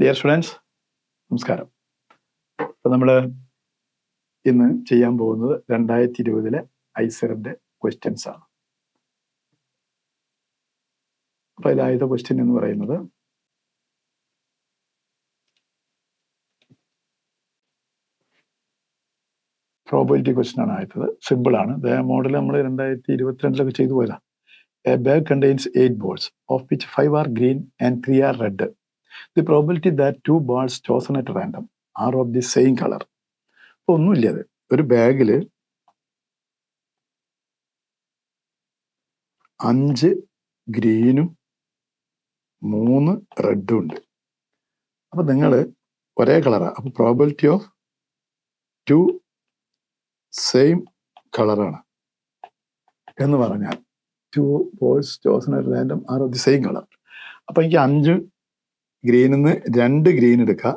Dear students, നമസ്കാരം. അപ്പോൾ നമ്മൾ ഇന്ന് ചെയ്യാൻ പോകുന്നത് 2020 ഐസറിൻ്റെ ക്വസ്റ്റ്യൻസ് ആണ്. അപ്പോൾ ഇതിലാദ്യത്തെ ക്വസ്റ്റ്യൻ എന്ന് പറയുന്നത് പ്രോബിലിറ്റി ക്വസ്റ്റ്യൻ ആണ്. ആദ്യത്തത് സിമ്പിളാണ്. ഇതേ മോഡൽ നമ്മൾ 2022 ചെയ്തു പോയതാണ്. A bag contains 8 balls, of which 5 are green and 3 are red. The probability that 2 balls chosen at random are of the same color. അപ്പോൾ ഒന്നുമില്ല, അത് ഒരു ബാഗിൽ 5 ഗ്രീനും 3 റെഡും ഉണ്ട്. അപ്പോൾ നിങ്ങൾ ഒരേ കളറാണ്. അപ്പോൾ പ്രോബിലിറ്റി ഓഫ് 2 സെയിം കളറാണ് എന്ന് പറഞ്ഞാൽ 2 balls chosen at random are of the same color. അപ്പോൾ എനിക്ക് 5 ഗ്രീനിൽ നിന്ന് 2 ഗ്രീൻ എടുക്കുക,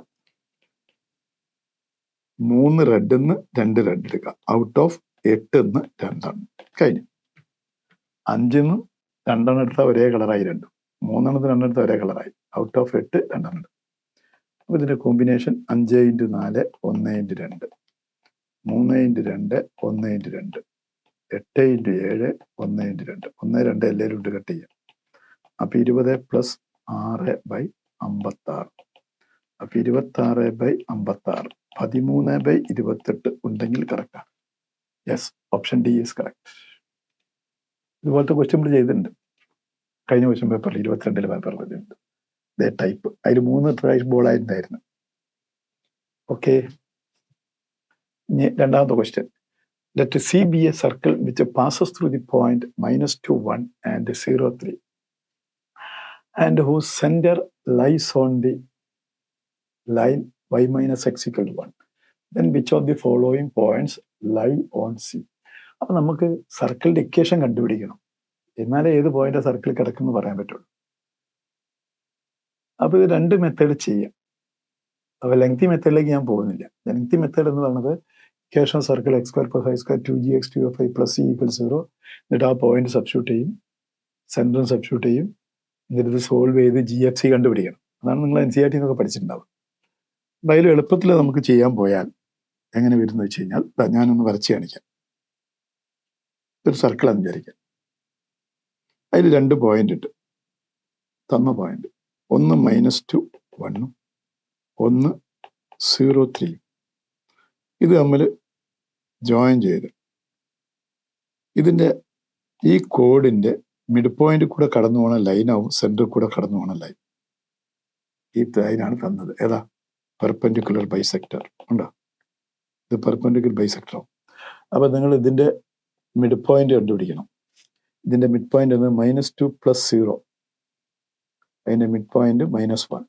3 റെഡിൽ നിന്ന് 2 റെഡ് എടുക്കുക. ഔട്ട് ഓഫ് 8 നിന്ന് 2 കഴിഞ്ഞു. 5 നിന്ന് 2 എടുത്താൽ ഒരേ കളറായി, 2 3 എടുത്താൽ ഒരേ കളറായി. ഔട്ട് ഓഫ് 8 2 അപ്പോൾ ഇതിൻ്റെ കോമ്പിനേഷൻ 5 × 4 1 × 2, 3 × 2 1 × 2, 8 × 7 1 × 2, 1 2 എല്ലാവരും ഇട്ട് കട്ട് ചെയ്യാം. അപ്പോൾ 20 + 6/56. അപ്പോൾ 26/56 13/28 ഉണ്ടെങ്കിൽ കറക്റ്റാണ്. Yes, option D is correct. ഇതുപോലത്തെ ക്വസ്റ്റ്യൻ നമ്മൾ ചെയ്തിട്ടുണ്ട് കഴിഞ്ഞ ക്വസ്റ്റ്യൻ പേപ്പറിൽ, 22 പേപ്പറിൽ ചെയ്തിട്ടുണ്ട്. ഇതേ ടൈപ്പ്. അതിൽ 3 ട്രൈസ് ബോളായിരുന്നായിരുന്നു. ഓക്കെ, ഇനി രണ്ടാമത്തെ question. Let C be a circle which passes through the point -2, 1 and 0, 3 and whose center lies on the line y minus x = 1. Then which of the following points lie on C? അപ്പോൾ നമുക്ക് സർക്കിളിൻ്റെ equation കണ്ടുപിടിക്കണം. എന്നാലേ ഏത് point circle കിടക്കുമെന്ന് പറയാൻ പറ്റുള്ളൂ. അപ്പോൾ ഇത് 2 മെത്തേഡ് ചെയ്യാം. അപ്പോൾ ലെങ്തി മെത്തേഡിലേക്ക് ഞാൻ പോകുന്നില്ല. ലെങ്തി മെത്തേഡ് എന്ന് പറയുന്നത് equation circle x² + y² 2gx 2fy + c = 0. എന്നിട്ട് ആ പോയിന്റ് സബ്സ്റ്റിറ്റ്യൂട്ട് ചെയ്യും, സെൻറ്ററും സബ്സ്റ്റിറ്റ്യൂട്ട് ചെയ്യും, എന്നിട്ട് ഇത് സോൾവ് ചെയ്ത് GFC കണ്ടുപിടിക്കണം. അതാണ് നിങ്ങൾ NCERT എന്നൊക്കെ പഠിച്ചിട്ടുണ്ടാവും. അപ്പോൾ അതിൽ എളുപ്പത്തിൽ നമുക്ക് ചെയ്യാൻ പോയാൽ എങ്ങനെ വരുന്നത് വെച്ച് കഴിഞ്ഞാൽ, ഞാനൊന്ന് വരച്ച് കാണിക്കാം. ഒരു സർക്കിളാന്ന് വിചാരിക്കാം. അതിൽ 2 പോയിന്റ് ഇട്ട് തന്ന പോയിന്റ്, ഒന്ന് -2 1 ഒന്ന് 0 3. ഇത് തമ്മിൽ ജോയിൻ ചെയ്ത് ഇതിൻ്റെ ഈ കോഡിൻ്റെ മിഡ് പോയിന്റ് കൂടെ കടന്നു പോകണ ലൈനാവും സെൻറ്ററിൽ കൂടെ കടന്നു പോകണ ലൈൻ. ഈ ലൈനാണ് തന്നത്. ഏതാ? പെർപെൻഡിക്കുലർ ബൈസെക്ടർ ഉണ്ടോ? ഇത് പെർപെൻഡിക്കുലർ ബൈസെക്ടറാവും. അപ്പോൾ നിങ്ങൾ ഇതിൻ്റെ മിഡ് പോയിന്റ് കണ്ടുപിടിക്കണം. ഇതിൻ്റെ മിഡ് പോയിന്റ് എന്ന് -2 + 0, അതിൻ്റെ മിഡ് പോയിന്റ് -1,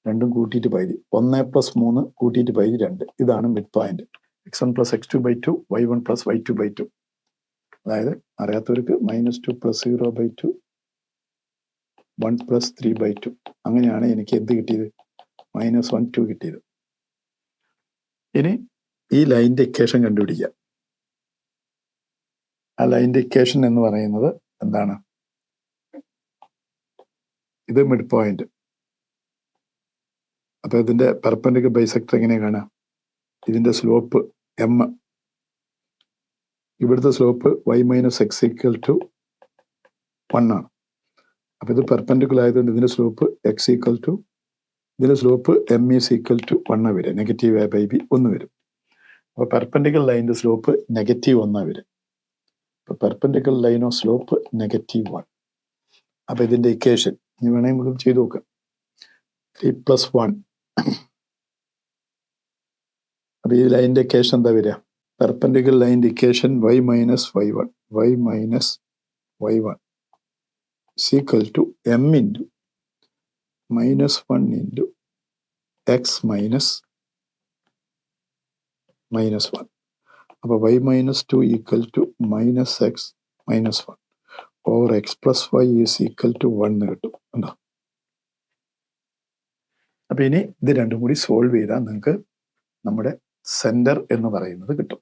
രണ്ടും കൂട്ടിയിട്ട് പകുതി. 1 + 3 കൂട്ടിയിട്ട് പകുതി 2. ഇതാണ് mid point. x1 + x2/2 y1 + y2/2. അതായത് അറിയാത്തവർക്ക് -2 + 0/2 1 + 3/2. അങ്ങനെയാണ് എനിക്ക് എന്ത് കിട്ടിയത്? -1 2 കിട്ടിയത്. ഇനി ഈ ലൈൻ്റെ ഇക്വേഷൻ കണ്ടുപിടിക്കുക. ആ ലൈൻ്റെ ഇക്വേഷൻ എന്ന് പറയുന്നത് എന്താണ്? ഇത് മിഡ് പോയിന്റ്. അപ്പോൾ ഇതിൻ്റെ പെർപെൻഡിക്കുലർ ബൈസെക്ടർ എങ്ങനെ കാണാം? ഇതിൻ്റെ സ്ലോപ്പ് m, ഇവിടുത്തെ സ്ലോപ്പ് y - x = 1 ആണ്. അപ്പോൾ ഇത് പെർപെൻഡിക്കുലർ ആയതുകൊണ്ട് ഇതിൻ്റെ സ്ലോപ്പ് x = ഇതിൻ്റെ സ്ലോപ്പ് m = 1 വരും. -a/b 1 വരും. അപ്പോൾ പെർപെൻഡിക്കുലർ ലൈനിൻ്റെ സ്ലോപ്പ് -1 വരും. അപ്പോൾ പെർപെൻഡിക്കുലർ ലൈൻ ഓഫ് സ്ലോപ്പ് -1. അപ്പോൾ ഇതിൻ്റെ ഇക്വേഷൻ ഇനി വേണമെങ്കിൽ നമുക്ക് ചെയ്ത് നോക്കാം. 3 + 1. അപ്പോൾ ഈ ലൈനിൻ്റെ ഇക്വേഷൻ എന്താ വരിക? പെർപെൻഡിക്കുലർ ലൈനിൻ്റെ equation y - y1 = m × -1 × x - -1. അപ്പോൾ y - 2 = -x - 1 over x + y = 1 കിട്ടും. ഉണ്ടോ? അപ്പോൾ ഇനി ഇത് രണ്ടും കൂടി സോൾവ് ചെയ്താൽ നിങ്ങൾക്ക് നമ്മുടെ സെൻറ്റർ എന്ന് പറയുന്നത് കിട്ടും.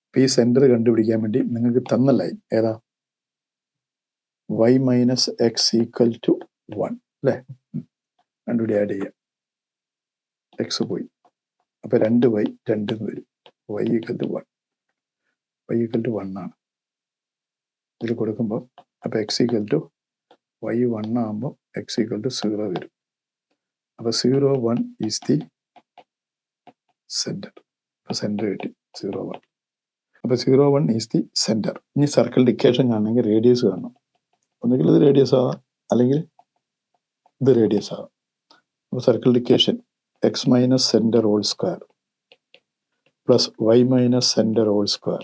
അപ്പോൾ ഈ സെൻറ്റർ കണ്ടുപിടിക്കാൻ വേണ്ടി നിങ്ങൾക്ക് തന്ന ലൈൻ ഏതാ? y - x = 1 അല്ലേ? രണ്ടുകൂടി ആഡ് ചെയ്യാം. എക്സ് പോയി, അപ്പോൾ 2y 2 എന്ന് വരും. y equal to 1, y equal to 1 ആണ് ഇതിൽ കൊടുക്കുമ്പോൾ. അപ്പോൾ എക്സ് ഈക്വൽ ടു y 1 ആകുമ്പോൾ എക്സ് ഈക്വൽ ടു 0 വരും. അപ്പോൾ 0 1 ഈസ് ദി സെൻറ്റർ. അപ്പോൾ സെൻറ്റർ കിട്ടി 0 1. അപ്പോൾ 0 1 ഈസ് ദി സെൻറ്റർ. ഇനി സർക്കിളിൻ്റെ ഇക്വേഷൻ കാണണമെങ്കിൽ റേഡിയസ് കാണണം. ഒന്നുകിൽ ഇത് റേഡിയസ് ആവാം, അല്ലെങ്കിൽ ഇത് റേഡിയസ് ആവാം. അപ്പോൾ സർക്കിളിൻ്റെ equation X minus centre whole square plus y minus centre whole square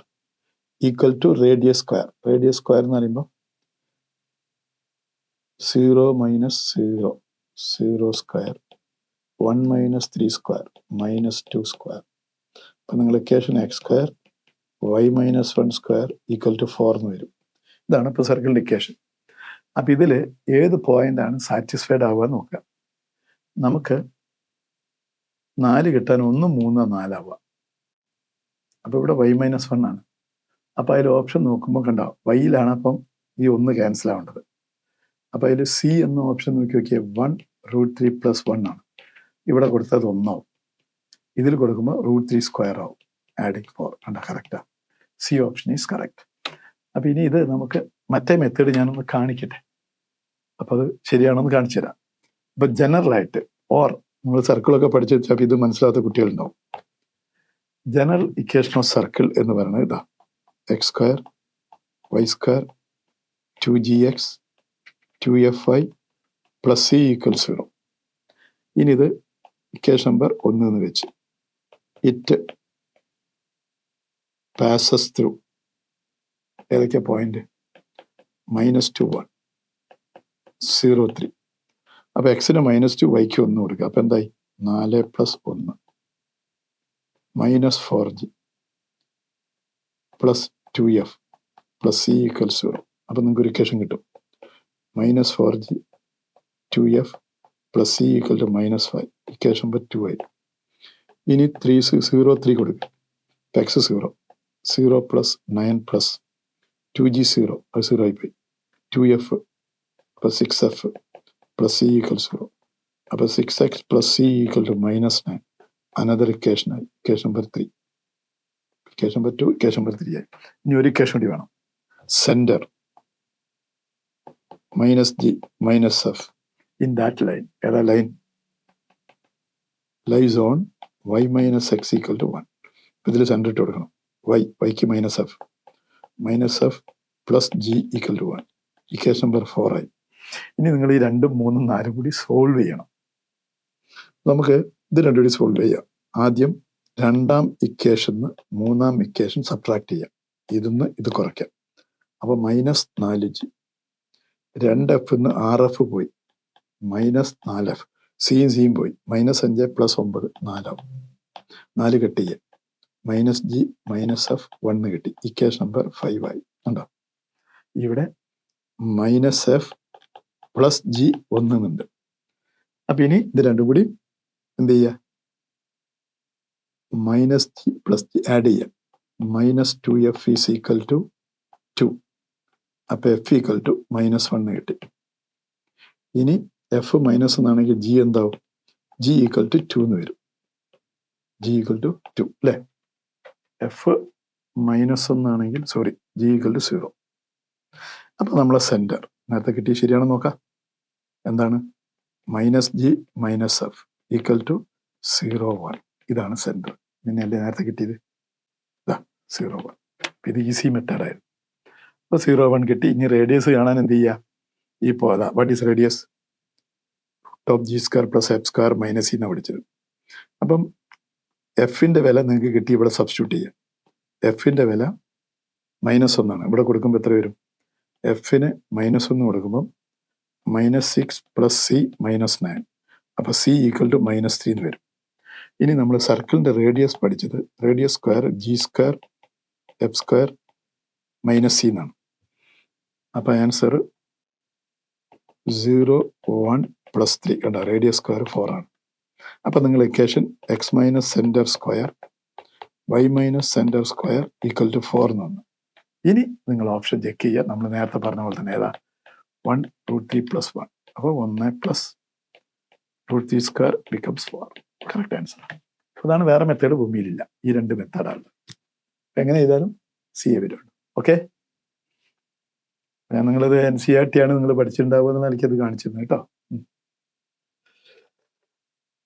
equal to radius square. Radius square എന്ന് പറയുമ്പോൾ 0 minus 0 0 square 1 minus 3 square minus 2 square. അപ്പം നിങ്ങൾ equation x square Y minus 1 square equal to 4 എന്ന് വരും. ഇതാണ് ഇപ്പോൾ സർക്കിളിൻ്റെ equation. അപ്പം ഇതിൽ ഏത് പോയിൻ്റാണ് സാറ്റിസ്ഫൈഡ് ആവുക നോക്കുക. നമുക്ക് 4 കിട്ടാൻ 1 3 4 ആവുക. അപ്പോൾ ഇവിടെ y മൈനസ് 1 ആണ്. അപ്പോൾ അതിൽ ഓപ്ഷൻ നോക്കുമ്പോൾ കണ്ടോ വൈയിലാണ് അപ്പം ഈ 1 ക്യാൻസൽ ആവേണ്ടത്. അപ്പോൾ അതിൽ സി എന്ന ഓപ്ഷൻ നോക്കി നോക്കിയാൽ 1√3 + 1 ആണ്. ഇവിടെ കൊടുത്തത് 1 ആവും. ഇതിൽ കൊടുക്കുമ്പോൾ √3 സ്ക്വയർ ആവും. ആഡിങ് 4 കണ്ടോ, correct. C option is correct. അപ്പോൾ ഇനി ഇത് നമുക്ക് മറ്റേ മെത്തേഡ് ഞാനൊന്ന് കാണിക്കട്ടെ. അപ്പോൾ അത് ശരിയാണെന്ന് കാണിച്ചു തരാം. അപ്പോൾ ജനറലായിട്ട് നമ്മൾ സർക്കിളൊക്കെ പഠിച്ചു വെച്ചാൽ ഇത് മനസ്സിലാത്ത കുട്ടികളുണ്ടാവും. ജനറൽ ഇക്വേഷൻ ഓഫ് സർക്കിൾ എന്ന് പറയുന്നത് ഇതാ: X square Y square 2gx 2fy plus c equal 0. ഇനി ഇത് ഇക്വേഷൻ നമ്പർ 1 എന്ന് വെച്ച് ഇറ്റ് പാസസ് ത്രൂ ഏതൊക്കെയാ പോയിന്റ് -2 1 0 3. അപ്പോൾ എക്സിന് -2 വൈക്ക് 1 കൊടുക്കുക. അപ്പോൾ എന്തായി 4 + 1 -4g plus 2f plus c equal 0. അപ്പോൾ നിങ്ങൾക്ക് ഒരു ഇക്വേഷൻ കിട്ടും. -4g 2f plus c equal to -5. Equation number 2 ആയി. ഇനി 0 3 കൊടുക്കുക. എക്സ് 0 പ്ലസ് 9 പ്ലസ് 2g 0 അത് 0 ആയിപ്പോയി. 2f plus 6f plus c equal 0. അപ്പോൾ 6x plus c equal to -9. Another equation ആയി. Equation number 3. Equation number 2 equation number 3 ആയി. ഇനി ഒരു ഇക്വേഷൻ കൂടി വേണം. Centre -g -f in that line. ഏതാ line? Lies on y minus x equal to 1. ഇതിൽ centre ഇട്ട് കൊടുക്കണം. വൈക്ക് -f plus g equal to 1. Equation number 4 ആയി. ഇനി നിങ്ങൾ ഈ 2 3 4 കൂടി സോൾവ് ചെയ്യണം. നമുക്ക് ഇത് രണ്ടും കൂടി സോൾവ് ചെയ്യാം. ആദ്യം രണ്ടാം ഇക്വേഷന് മൂന്നാം ഇക്വേഷൻ സബ്ട്രാക്ട് ചെയ്യാം. ഇതിന്ന് ഇത് കുറയ്ക്കാം. അപ്പോൾ -4g 2f 6f പോയി -4f സിയും പോയി -5 + 9 4 ആവും. 4 കട്ട് ചെയ്യാം. -g -f 1 കിട്ടി. ഇക്വേഷൻ നമ്പർ 5 ആയി. കണ്ടോ, ഇവിടെ -f പ്ലസ് g 1 എന്നുണ്ട്. അപ്പം ഇനി ഇത് രണ്ടും കൂടി എന്ത് ചെയ്യുക? -g പ്ലസ് g ആഡ് ചെയ്യാം. -2f is equal to 2. അപ്പോൾ f ഈക്വൽ ടു -1 കിട്ടി. ഇനി f മൈനസ് എന്നാണെങ്കിൽ g എന്താവും? g ഈക്വൽ ടു 2 എന്ന് വരും. g ഈക്വൽ ടു 2 അല്ലേ? f -1 sorry g equal to 0. അപ്പോൾ നമ്മളെ സെൻറ്റർ നേരത്തെ കിട്ടിയ ശരിയാണെന്ന് നോക്കാം. എന്താണ്? -g -f equal to 0 1. ഇതാണ് സെൻറ്റർ. പിന്നെയല്ലേ നേരത്തെ കിട്ടിയത്? ഇതാ 0 1. ഇത് ഈസി മെത്തേഡായിരുന്നു. അപ്പോൾ 0 1 കിട്ടി. ഇനി റേഡിയസ് കാണാൻ എന്ത് ചെയ്യുക? ഈ പോതാ വാട്ട് ഈസ് റേഡിയസ്? ടോപ്പ് g square plus f square minus എന്നാണ് പഠിച്ചത്. അപ്പം എഫിൻ്റെ വില നിങ്ങൾക്ക് കിട്ടി. ഇവിടെ സബ്സ്റ്റിറ്റ്യൂട്ട് ചെയ്യാം. എഫിൻ്റെ വില -1 ആണ്. ഇവിടെ കൊടുക്കുമ്പോൾ എത്ര വരും? എഫിന് -1 കൊടുക്കുമ്പം -6 പ്ലസ് c -9. അപ്പോൾ c ഈക്വൽ ടു -3 എന്ന് വരും. ഇനി നമ്മൾ സർക്കിളിൻ്റെ റേഡിയസ് പഠിച്ചത് radius square g square f square -c എന്നാണ്. അപ്പോൾ ആൻസർ 0 1 പ്ലസ് 3. കണ്ട, റേഡിയസ് സ്ക്വയർ 4 ആണ്. അപ്പോൾ നിങ്ങൾ equation X minus centre square Y minus centre square equal to 4 എന്ന് വന്നു. ഇനി നിങ്ങൾ ഓപ്ഷൻ ചെക്ക് ചെയ്യുക. നമ്മൾ നേരത്തെ പറഞ്ഞ പോലെ തന്നെ ഏതാ? 1√3 + 1. അപ്പോൾ 1 + √3 സ്ക്വയർ ബിക്കംസ് 4. Correct answer. അതാണ്, വേറെ മെത്തേഡ് ഭൂമിയിലില്ല. ഈ രണ്ട് മെത്തേഡാണ്. എങ്ങനെ ചെയ്താലും CA വരുള്ളൂ. ഓക്കെ, ഞാൻ നിങ്ങളത് NCERT ആണ് നിങ്ങൾ പഠിച്ചിട്ടുണ്ടാവുക എന്ന് എനിക്കത് കാണിച്ചിരുന്നു കേട്ടോ.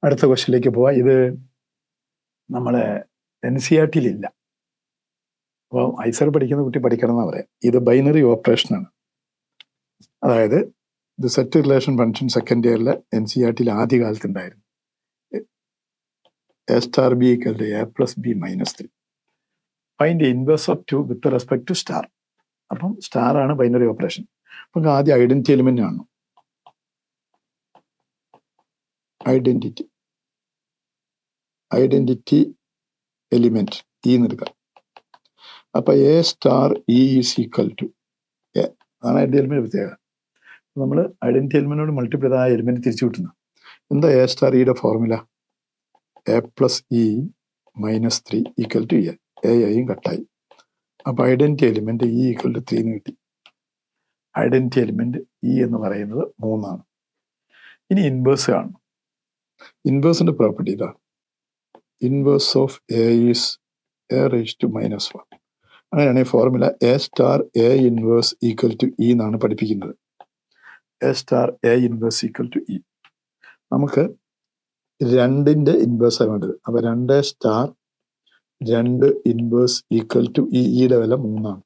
അടുത്ത ക്വസ്റ്റ്യനിലേക്ക് പോവാം. ഇത് നമ്മളെ NCERT-യിലില്ല. അപ്പോൾ ഐസർ പഠിക്കുന്ന കുട്ടി പഠിക്കണം എന്നാ പറയാം. ഇത് ബൈനറി ഓപ്പറേഷനാണ്. അതായത് ഇത് സെറ്റ് റിലേഷൻ ഫംഗ്ഷൻ സെക്കൻഡ് ഇയറിലെ NCERT-യിൽ ആദ്യ കാലത്ത് ഉണ്ടായിരുന്നു. A star B equal to A plus B minus 3. Find the inverse of 2 with respect to star. അപ്പം സ്റ്റാർ ആണ് ബൈനറി ഓപ്പറേഷൻ. അപ്പം ആദ്യം ഐഡന്റിറ്റി എലിമെന്റ് ആണ്. ഐഡന്റിറ്റി എലിമെന്റ് എടുക്കാം. അപ്പൊ A star E is equal to A. അതാണ് identity element പ്രത്യേകത. നമ്മൾ ഐഡന്റിറ്റി എലിമെന്റിനോട് മൾട്ടിപ്ലൈ ചെയ്ത ആ എലിമെന്റ് തിരിച്ചു കിട്ടുന്നു. എന്താ A star E യുടെ formula? A plus E minus 3 equal to A. Aയും കട്ടായി. അപ്പൊ identity element E equal to 3 എന്ന് കിട്ടി. ഐഡന്റിറ്റി എലിമെന്റ് E എന്ന് പറയുന്നത് 3 ആണ്. ഇനി ഇൻവേഴ്സ് കാണണം. ഇൻവേഴ്സിന്റെ പ്രോപ്പർട്ടി ഇതാ. Inverse of A is A raised to minus 1. അങ്ങനെയാണെങ്കിൽ formula A star A inverse equal to E എന്നാണ് പഠിപ്പിക്കുന്നത്. A star A inverse equal to E. നമുക്ക് 2ന്റെ ഇൻവേഴ്സ് ആണ് വേണ്ടത്. അപ്പൊ 2 star 2 inverse equal to E. യുടെ വില 3 ആണ്.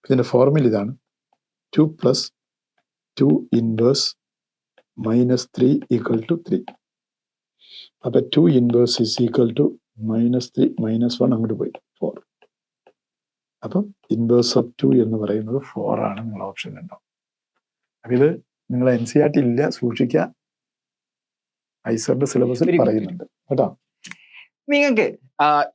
ഇതിന്റെ ഫോർമുല ഇതാണ്. 2 plus 2 inverse minus 3 equal to 3. അപ്പൊ 2 ഇൻവേഴ്സ് ഇസ് ഈക്വൽ ടു -3 -1 അങ്ങോട്ട് പോയി 4. അപ്പം ഇൻവേഴ്സ് ഓഫ് 2 എന്ന് പറയുന്നത് 4 ആണ്. നിങ്ങൾ ഓപ്ഷൻ ഉണ്ടാവും. അപ്പൊ ഇത് നിങ്ങൾ NCERT ഇല്ല, സൂക്ഷിക്കുക. ഐസറിന്റെ സിലബസിൽ പറയുന്നുണ്ട് കേട്ടോ. നിങ്ങൾക്ക്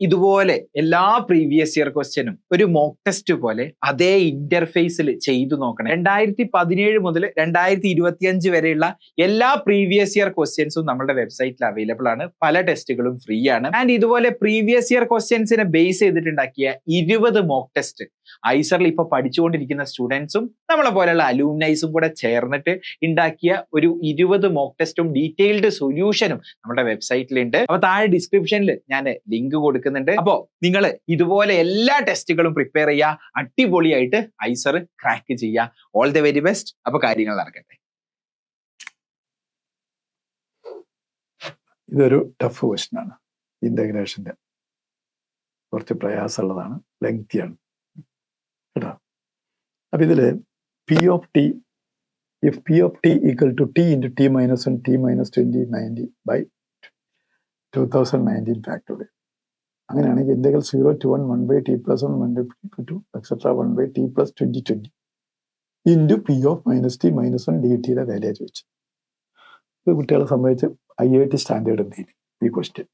ഇതുപോലെ എല്ലാ പ്രീവിയസ് ഇയർ ക്വസ്റ്റ്യനും ഒരു മോക്ക് ടെസ്റ്റ് പോലെ അതേ ഇന്റർഫേസിൽ ചെയ്തു നോക്കണം. 2017 മുതൽ 2025 വരെയുള്ള എല്ലാ പ്രീവിയസ് ഇയർ ക്വസ്റ്റ്യൻസും നമ്മുടെ വെബ്സൈറ്റിൽ അവൈലബിൾ ആണ്. പല ടെസ്റ്റുകളും ഫ്രീ ആണ്. ആൻഡ് ഇതുപോലെ പ്രീവിയസ് ഇയർ ക്വസ്റ്റ്യൻസിനെ ബേസ് ചെയ്തിട്ടുണ്ടാക്കിയ 20 മോക്ക് ടെസ്റ്റ് ഐസറിൽ ഇപ്പൊ പഠിച്ചുകൊണ്ടിരിക്കുന്ന സ്റ്റുഡൻസും നമ്മളെ പോലെയുള്ള അലൂമിനൈസും കൂടെ ചേർന്നിട്ട് ഉണ്ടാക്കിയ ഒരു 20 മോക്ക് ടെസ്റ്റും ഡീറ്റെയിൽഡ് സൊല്യൂഷനും നമ്മുടെ വെബ്സൈറ്റിലുണ്ട്. അപ്പൊ താഴെ ഡിസ്ക്രിപ്ഷനിൽ ഞാൻ ലിങ്ക് കൊടുക്കുന്നുണ്ട്. അപ്പോ നിങ്ങൾ ഇതുപോലെ എല്ലാ ടെസ്റ്റുകളും പ്രിപ്പയർ ചെയ്യുക. അടിപൊളിയായിട്ട് ഐസർ ക്രാക്ക് ചെയ്യുക. All the very best. അപ്പൊ കാര്യങ്ങൾ നടക്കട്ടെ. ഇതൊരു ടഫ് ക്വസ്റ്റ്യൻ ആണ്. ഇന്റഗ്രേഷന്റെ കുറച്ച് പ്രയാസമുള്ളതാണ്, ലെങ്തിയാണ് കേട്ടോ. അപ്പൊ ഇതില് P of T, if P of T equal to T into T minus 1 T minus 2090 by 2019 factorial. അങ്ങനെയാണെങ്കിൽ integral 0 to 1 1 by T plus 1 1 by T 2 etc 1 by T plus 2020 into P of minus T minus 1 dt യുടെ value ചോദിച്ചു. ഇത് കുട്ടികളെ സംബന്ധിച്ച് IIT standard എന്തെങ്കിലും ഈ question.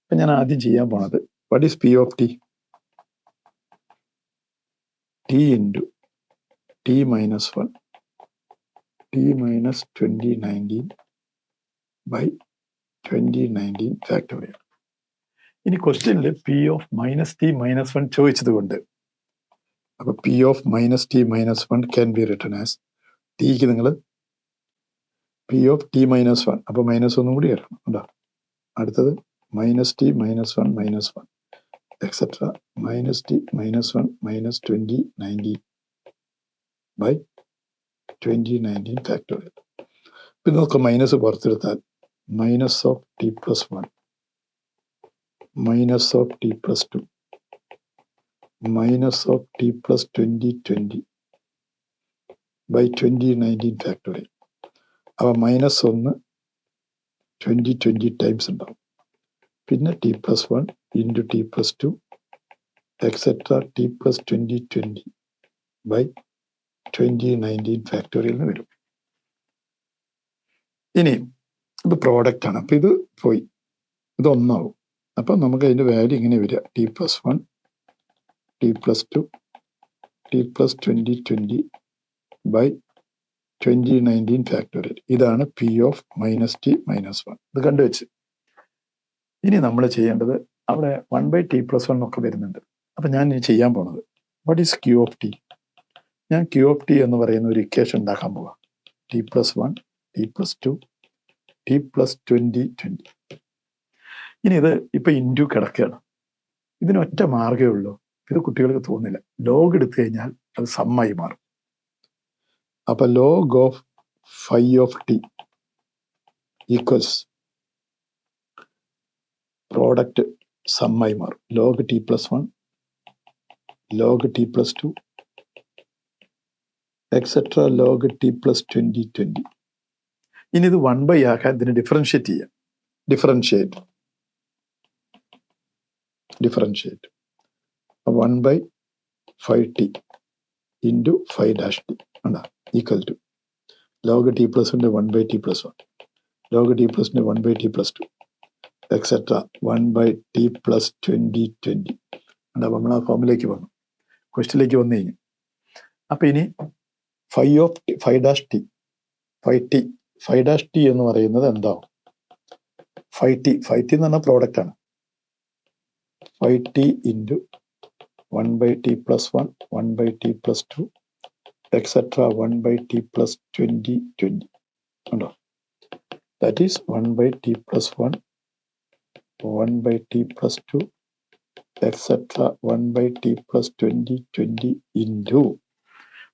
അപ്പൊ ഞാൻ ആദ്യം ചെയ്യാൻ പോണത് what is P of T? T into T minus 1 T minus 2019 by 2019 factorial. ഇനി ക്വസ്റ്റ്യനിൽ P of minus T minus 1 ചോദിച്ചത് കൊണ്ട് അപ്പൊ P of minus T minus 1 can be written as Tക്ക് നിങ്ങൾ P of T minus 1 അപ്പൊ minus ഒന്നും കൂടി വരണം ഉണ്ടോ. അടുത്തത് minus T minus 1 minus 1 etc minus T minus 1 minus 2019 by 2019 factorial. പിന്നെ നമുക്ക് minus പുറത്തെടുത്താൽ minus of T plus 1 minus of T plus 2 minus of T plus 2020 by 2019 factorial. അവ -1 2020 times ഉണ്ടാവും. പിന്നെ T plus 1 into T plus 2 etc T plus 2020 by 2019 factorial എന്ന് വരും. ഇനി ഇത് product ആണ്. അപ്പൊ ഇത് പോയി, ഇത് ഒന്നാവും. അപ്പൊ നമുക്ക് അതിന്റെ വാല്യൂ ഇങ്ങനെ വരിക T plus 1 T plus 2 T plus 2020 by 2019 factorial. ഇതാണ് P of minus T minus 1. ഇത് കണ്ടുവെച്ച് ഇനി നമ്മൾ ചെയ്യേണ്ടത് അവിടെ 1 by T plus 1 ഒക്കെ വരുന്നുണ്ട്. അപ്പൊ ഞാൻ ഇനി ചെയ്യാൻ പോണത് what is Q of T? ഞാൻ Q of T എന്ന് പറയുന്ന ഒരു ഇക്വേഷൻ ഉണ്ടാക്കാൻ പോവാം. T plus 1 T plus 2 T plus 20. ഇനി ഇത് ഇപ്പൊ ഇൻറ്റു കിടക്കുകയാണ്. ഇതിനൊറ്റ മാർഗ്ഗമേ ഉള്ളൂ. ഇത് കുട്ടികൾക്ക് തോന്നില്ല. ലോഗ് എടുത്തു കഴിഞ്ഞാൽ അത് സമ്മായി മാറും. അപ്പൊ log of phi of t equals product സമ്മായി മാറും. Log T plus 1, log T plus 2, etcetera log T plus 20. ഇനി ഇത് 1 ആക്കാൻ ഇതിനെ ഡിഫറൻഷിയേറ്റ് ചെയ്യാം. ഡിഫറൻഷിയേറ്റ് 1/5t ഇൻറ്റു 5' ഉണ്ടാ equal to log T plus 1/t plus 1, log T plus 1/t plus 2, etcetera 1/t plus 20. ഉണ്ടാ നമ്മൾ ആ ഫോമിലേക്ക് വന്നു, ക്വസ്റ്റിലേക്ക് വന്നു കഴിഞ്ഞു. അപ്പൊ ഇനി 5t എന്ന് പറയുന്നത് എന്താവും? 5t എന്ന് പറഞ്ഞാൽ പ്രോഡക്റ്റ് ആണ്. 5t into 1/t plus 1, 1/t plus 2, etcetera 1/t plus 20 ഉണ്ടോ? That is 1/t plus 1, 1/t plus 2, etcetera 1/t plus 20 into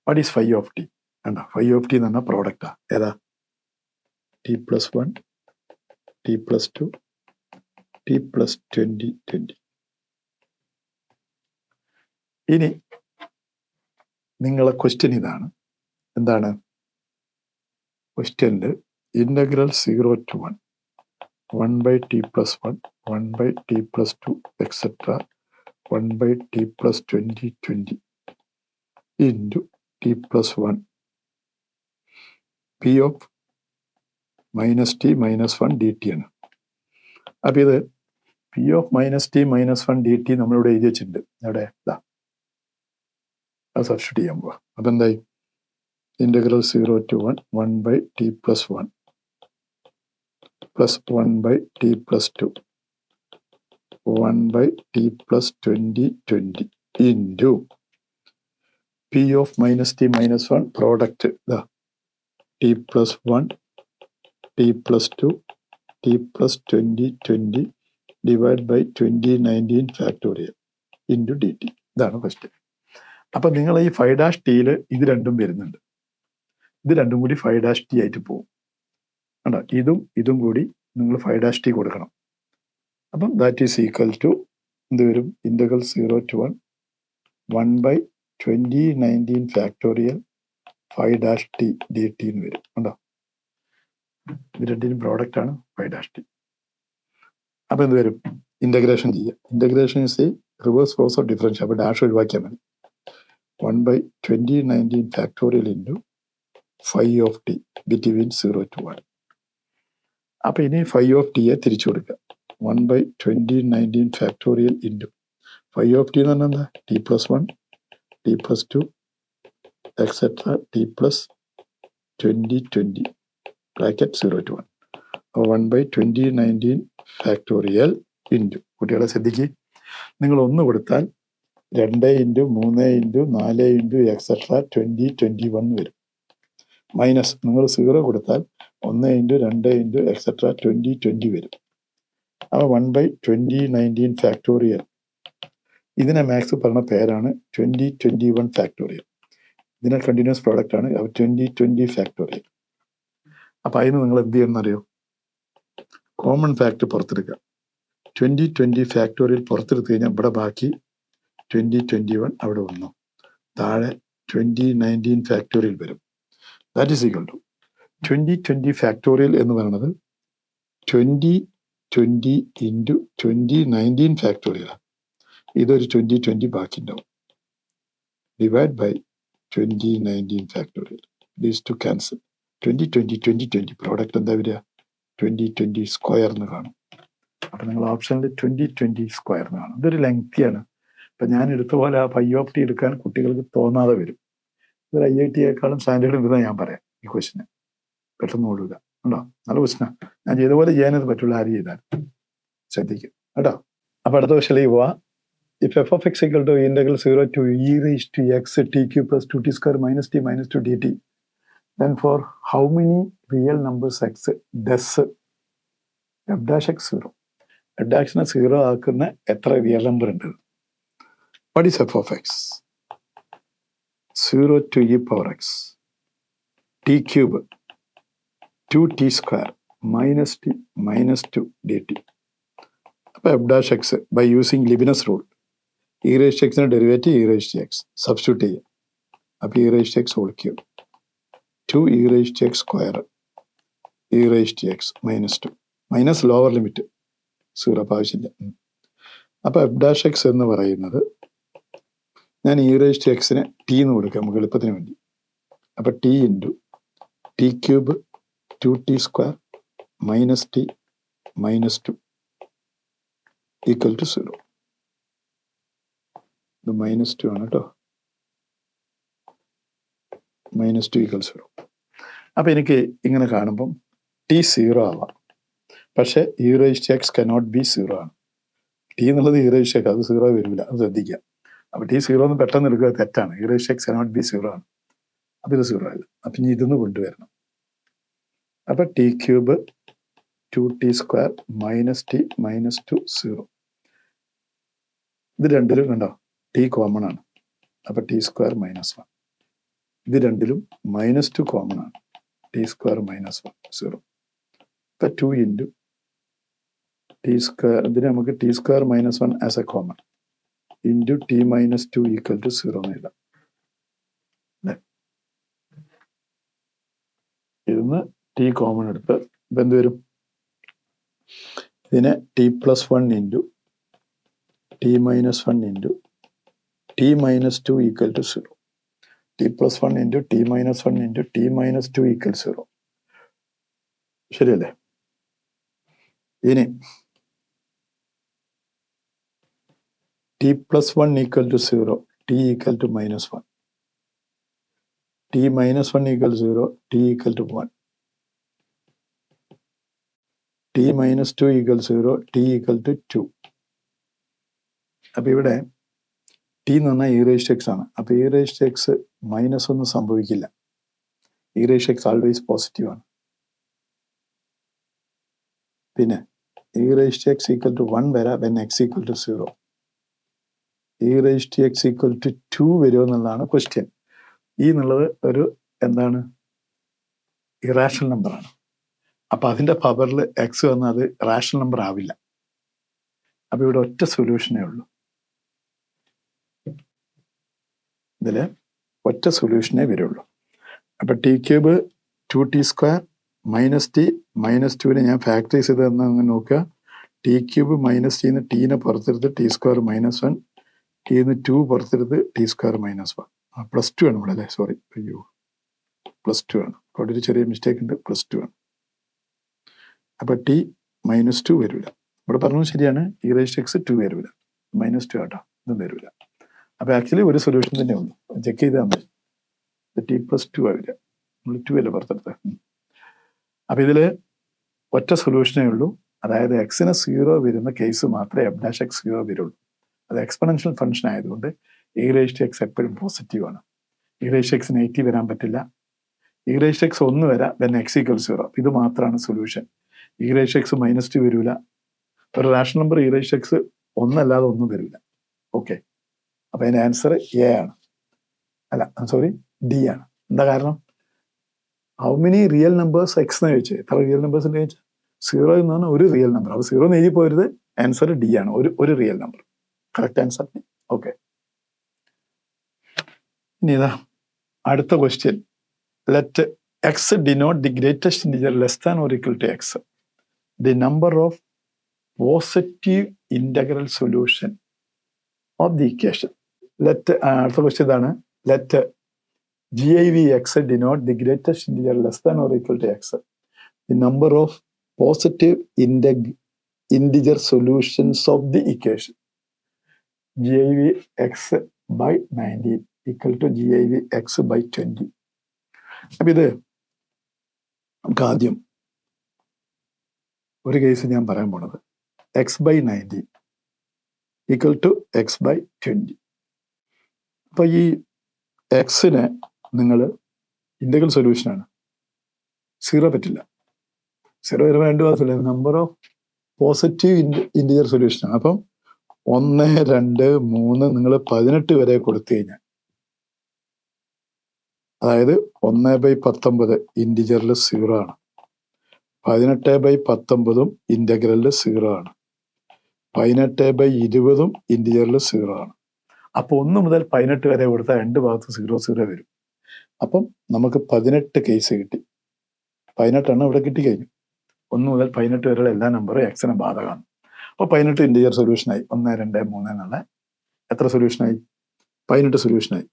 what is phi of T? ഉണ്ടോ? ഫൈ ഓഫ് ടി എന്ന് പറഞ്ഞാൽ പ്രോഡക്റ്റാ. ഏതാ? t plus 1, t plus 2, t plus 20. ഇനി നിങ്ങളെ question ഇതാണ്. എന്താണ് ക്വസ്റ്റ്യനിൽ? Integral 0 to 1, 1/t plus 1, 1/t plus 2, etcetera 1/t plus 20 into t plus 1 p of minus T minus 1 dt ആണ്. അപ്പം ഇത് p of minus T minus 1 dt നമ്മളിവിടെ എഴുതി വെച്ചിട്ടുണ്ട്. അവിടെ ഇതാ അത് സബ്സ്റ്റിറ്റ്യൂട്ട് ചെയ്യാൻ പോവാ. അപ്പം എന്തായി? Integral 0 to 1, 1/t plus 1 plus 1/t plus 2, 1/t plus 20 into p of minus T minus 1 product ഇതാ t plus 1, t plus 2, t plus 20 divide by 2019 factorial into dt. ഇതാണ് ക്വസ്റ്റ്യൻ. അപ്പം നിങ്ങൾ ഈ 5't ഇത് രണ്ടും വരുന്നുണ്ട്. ഇത് രണ്ടും കൂടി 5't ആയിട്ട് പോകും. ആണോ? ഇതും കൂടി നിങ്ങൾ 5't കൊടുക്കണം. അപ്പം ദാറ്റ് ഈസ് ഈക്വൽ ടു എന്ത് വരും? Integral 0 to 1, 1/2019 factorial 5't dt എന്ന് വരും. ഉണ്ടോ? ഇത് രണ്ടിനും പ്രോഡക്റ്റ് ആണ് 5't. അപ്പം എന്ത് വരും? ഇന്റഗ്രേഷൻ ചെയ്യുക. Integration is A reverse process of differential. അപ്പോൾ ഡാഷ് ഒഴിവാക്കിയാൽ മതി. 1/2019 ഫാക്ടോറിയൽ ഇൻറ്റു 5 ബിറ്റ്വീൻ 0 to 1. അപ്പം ഇനി 5 തിരിച്ചു കൊടുക്കുക. 1/2019 ഫാക്ടോറിയൽ ഇൻറ്റു 5 എന്ന് പറഞ്ഞാൽ എന്താ? t plus 1, t plus 2, etcetera t plus 20 bracket 0 to 1. 1/2019 factorial into, കുട്ടികളെ ശ്രദ്ധിക്കുക, നിങ്ങൾ 1 കൊടുത്താൽ 2 ഇൻറ്റു 3 ഇൻറ്റു 4 ഇൻറ്റു എക്സെട്ര 2021 വരും. മൈനസ് നിങ്ങൾ 0 കൊടുത്താൽ 1 ഇൻറ്റു 2 ഇൻറ്റു എക്സെട്ര 2020 വരും. അപ്പോൾ 1/2019 ഫാക്ടോറിയൽ, ഇതിനെ മാത്സ് പറഞ്ഞ പേരാണ് 2021 ഫാക്ടോറിയൽ. ഇതിനെ കണ്ടിന്യൂസ് പ്രോഡക്റ്റ് ആണ്. 2020 ഫാക്ടോറിയൽ. അപ്പം അതിന് നിങ്ങൾ എന്ത് ചെയ്യണം എന്നറിയോ? Common fact പുറത്തെടുക്കുക. 2020 ഫാക്ടോറിയൽ പുറത്തെടുത്ത് കഴിഞ്ഞാൽ ഇവിടെ ബാക്കി 2021 അവിടെ വന്നു. താഴെ 2019 ഫാക്ടോറിയൽ വരും. That is equal to 2020 factorial എന്ന് പറയുന്നത് 2020 ഇൻറ്റു 2019 ഫാക്ടോറിയലാണ്. ഇതൊരു 2020 ബാക്കി ഉണ്ടാവും. Divide by 2019 factorial. These two cancel. 2020 product എന്താ വരിക? 2020 സ്ക്വയർ എന്ന് കാണും. അപ്പം നിങ്ങൾ ഓപ്ഷനിൽ 2020 സ്ക്വയർ എന്ന് കാണും. ഇതൊരു ലെങ്തിയാണ്. അപ്പം ഞാൻ എടുത്ത പോലെ ആ 5 എടുക്കാൻ കുട്ടികൾക്ക് തോന്നാതെ വരും. ഇതൊരു IIT സ്റ്റാൻഡേർഡ് ഉണ്ടെന്ന് ഞാൻ പറയാം. ഈ ക്വസ്റ്റിന് പെട്ടെന്ന് ഓടുക ഉണ്ടോ? നല്ല ക്വസ്റ്റിനാണ്. ഞാൻ ചെയ്ത പോലെ ചെയ്യാനത് പറ്റുള്ളൂ. ആര് ചെയ്താൽ ശ്രദ്ധിക്കും കേട്ടോ. അപ്പം അടുത്ത ക്വസ്റ്റിലേക്ക് പോവാം. If f of x equal to integral 0 to e raised to x tq plus 2t square minus t minus 2 dt, then for how many real numbers x does f dash x zero. F ഡാഷിനെ zero ആക്കുന്ന എത്ര real number ഉണ്ട്? What is f of x? 0 to e power x t cube 2t square minus t minus 2 dt. അപ്പോൾ f dash x by using Leibniz rule, e raise to എക്സിന്റെ derivative e raise to x substitute ചെയ്യാം. അപ്പോൾ E raise to x whole cube 2 e raise to x square e raise to X minus 2 minus lower limit 0 അപ്പോൾ ആവശ്യമില്ല. അപ്പോൾ f dash X എന്ന് പറയുന്നത് ഞാൻ E raise to എക്സിന് T എന്ന് കൊടുക്കാം നമുക്ക് എളുപ്പത്തിന് വേണ്ടി. അപ്പോൾ T into T cube 2t square minus T minus 2 equal to 0. ഇത് മൈനസ് 2 ആണ് കേട്ടോ. Minus 2 equal 0. അപ്പോൾ എനിക്ക് ഇങ്ങനെ കാണുമ്പം ടി 0 ആവാം, പക്ഷേ E raise to X cannot be 0 ആണ്. ടി എന്നുള്ളത് ഇ റേസ് ടു എക്സ്, അത് 0 വരില്ല, അത് ശ്രദ്ധിക്കാം. അപ്പോൾ ടി 0 എന്ന് പെട്ടെന്ന് എടുക്കുക തെറ്റാണ്. E raise to X cannot be 0 ആണ്. അപ്പോൾ ഇത് 0 അല്ല. അപ്പം ഇനി ഇതൊന്ന് കൊണ്ടുവരണം. അപ്പം T cube 2t square minus T minus 2 0. ഇത് രണ്ടിലും കണ്ടോ ടി കോമൺ ആണ്. അപ്പം ടി സ്ക്വയർ മൈനസ് 1. ഇത് രണ്ടിലും മൈനസ് 2 കോമൺ ആണ്. T square minus 1 0. അപ്പം 2 ഇൻറ്റു ടി സ്ക്വയർ, ഇതിന് നമുക്ക് T square minus 1 as a common into T minus 2 equal to 0 എന്ന് എഴുതാം. ഇതിന്ന് ടി കോമൺ എടുത്ത് ഇപ്പം എന്ത് വരും? ഇതിനെ T plus 1 into T minus 1 into T minus 2 equal to 0. T plus 1 into T minus 1 into T minus 2 equal 0. ശരിയല്ലേ? ഇനി T plus 1 equal to 0, T equal to minus 1. T minus 1 equal 0, T equal to 1. T minus 2 equal 0, T equal to 2. അപ്പം ഇവിടെ T എന്ന് പറഞ്ഞാൽ E raise to X ആണ്. അപ്പോൾ E raise to X minus ഒന്നും സംഭവിക്കില്ല. E raise to X always positive ആണ്. പിന്നെ E raise to X equal to 1 വരാം when X equal to 0. E raise to X equal to 2 വരുമോ എന്നുള്ളതാണ് question. ഈ എന്നുള്ളത് ഒരു എന്താണ് ഇറാഷണൽ നമ്പറാണ്. അപ്പം അതിൻ്റെ പവറിൽ എക്സ് വന്നാൽ അത് റാഷണൽ നമ്പർ ആവില്ല. അപ്പം ഇവിടെ ഒറ്റ സൊല്യൂഷനേ ഉള്ളൂ. ഇതിൽ ഒറ്റ സൊല്യൂഷനേ വരുള്ളൂ. അപ്പം T cube 2t square minus T minus 2 ഞാൻ ഫാക്ടറൈസ് ചെയ്ത് തന്നെ നോക്കുക. ടി ക്യൂബ് മൈനസ് ടീന്ന് ടീനെ പുറത്തെടുത്ത് ടി സ്ക്വയർ മൈനസ് 1, ടീന്ന് 2 പുറത്തെടുത്ത് ടി സ്ക്വയർ മൈനസ് 1. പ്ലസ് 2 ആണ് ഇവിടെ അല്ലേ? സോറി, അയ്യോ പ്ലസ് 2 ആണ്. അവിടെ ഒരു ചെറിയ മിസ്റ്റേക്ക് ഉണ്ട്, പ്ലസ് 2 ആണ്. അപ്പം ടി മൈനസ് 2 വരില്ല. ഇവിടെ പറഞ്ഞത് ശരിയാണ്, ഇ റേസ് ടു എക്സ് 2 വരില്ല, മൈനസ് 2 ആട്ടോ, ഇതും വരില്ല. അപ്പം ആക്ച്വലി ഒരു സൊല്യൂഷൻ തന്നെ ഉള്ളൂ, ചെക്ക് ചെയ്താൽ മതി. ടി പ്ലസ് 2 ആവില്ല, നമ്മൾ 2 അല്ലേ പുറത്തെടുത്ത്. അപ്പം ഇതിൽ ഒറ്റ സൊല്യൂഷനേ ഉള്ളൂ. അതായത് എക്സിന് 0 വരുന്ന കേസ് മാത്രമേ എഫ് ഡാഷ് എക്സ് 0 വരുള്ളൂ. അത് എക്സ്പൊണൻഷ്യൽ ഫംഗ്ഷൻ ആയതുകൊണ്ട് ഇ റേസ് ടു എക്സ് എപ്പോഴും പോസിറ്റീവ് ആണ്. E raise to X negative വരാൻ പറ്റില്ല. ഇ റേസ് ടു എക്സ് 1 വരാം വെൻ എക്സ് ഈക്വൽ 0. ഇത് മാത്രമാണ് solution. E raise to X minus 2 വരില്ല. ഒരു rational number E raise to X 1 അല്ലാതെ ഒന്നും വരില്ല. ഓക്കെ, അപ്പം അതിൻ്റെ ആൻസർ എ ആണ്, അല്ല സോറി ഡി ആണ്. എന്താ കാരണം? How many real numbers X എന്ന് ചോദിച്ചത്, എത്ര റിയൽ നമ്പേഴ്സ് എന്ന് ചോദിച്ചാൽ 0 എന്ന് പറഞ്ഞാൽ ഒരു റിയൽ നമ്പർ. അപ്പോൾ 0 എന്ന് എഴുതി പോരുത്, ആൻസർ ഡി ആണ്, ഒരു real number. Correct answer. Okay, ഇനി ഇതാ അടുത്ത question. Let X denote the greatest integer less than or equal to X. The number of positive integral solution of the equation. Let അടുത്ത ക്വസ്റ്റ്യൻ ഇതാണ്. Let GIVX denote the greatest integer less than or equal to x. The number of positive integer solutions of the equation. GIVX by 19 equal to GIVX by 20. അപ്പം ഇത് നമുക്ക് ആദ്യം ഒരു case ഞാൻ പറയാൻ പോണത് x by 19 equal to x by 20. അപ്പോൾ ഈ എക്സിനെ നിങ്ങൾ ഇന്റഗ്രൽ സൊല്യൂഷനാണ്, 0 പറ്റില്ല. 0 വരുമ്പോൾ 2 മാസമില്ല. നമ്പർ ഓഫ് പോസിറ്റീവ് ഇൻറ്റിജർ സൊല്യൂഷനാണ്. അപ്പം 1, 2, 3 നിങ്ങൾ 18 വരെ കൊടുത്തു കഴിഞ്ഞാൽ, അതായത് 1/19 ഇൻറ്റിജറിൽ 0 ആണ്. 18/19 ഇന്റഗ്രലിൽ 0 ആണ്. 18/20 ഇന്റഗ്രലിൽ 0 ആണ്. അപ്പോൾ 1 മുതൽ 18 വരെ കൊടുത്താൽ രണ്ട് ഭാഗത്ത് 0, 0 വരും. അപ്പം നമുക്ക് 18 കേസ് കിട്ടി. 18 ഇവിടെ കിട്ടിക്കഴിഞ്ഞു. 1 മുതൽ 18 വരെയുള്ള എല്ലാ നമ്പറും എക്സിന് ബാധകമാണ്. അപ്പോൾ 18 ഇന്റീജർ സൊല്യൂഷനായി. 1, 2, 3 എന്നുള്ള എത്ര സൊല്യൂഷനായി? 18 സൊല്യൂഷനായി.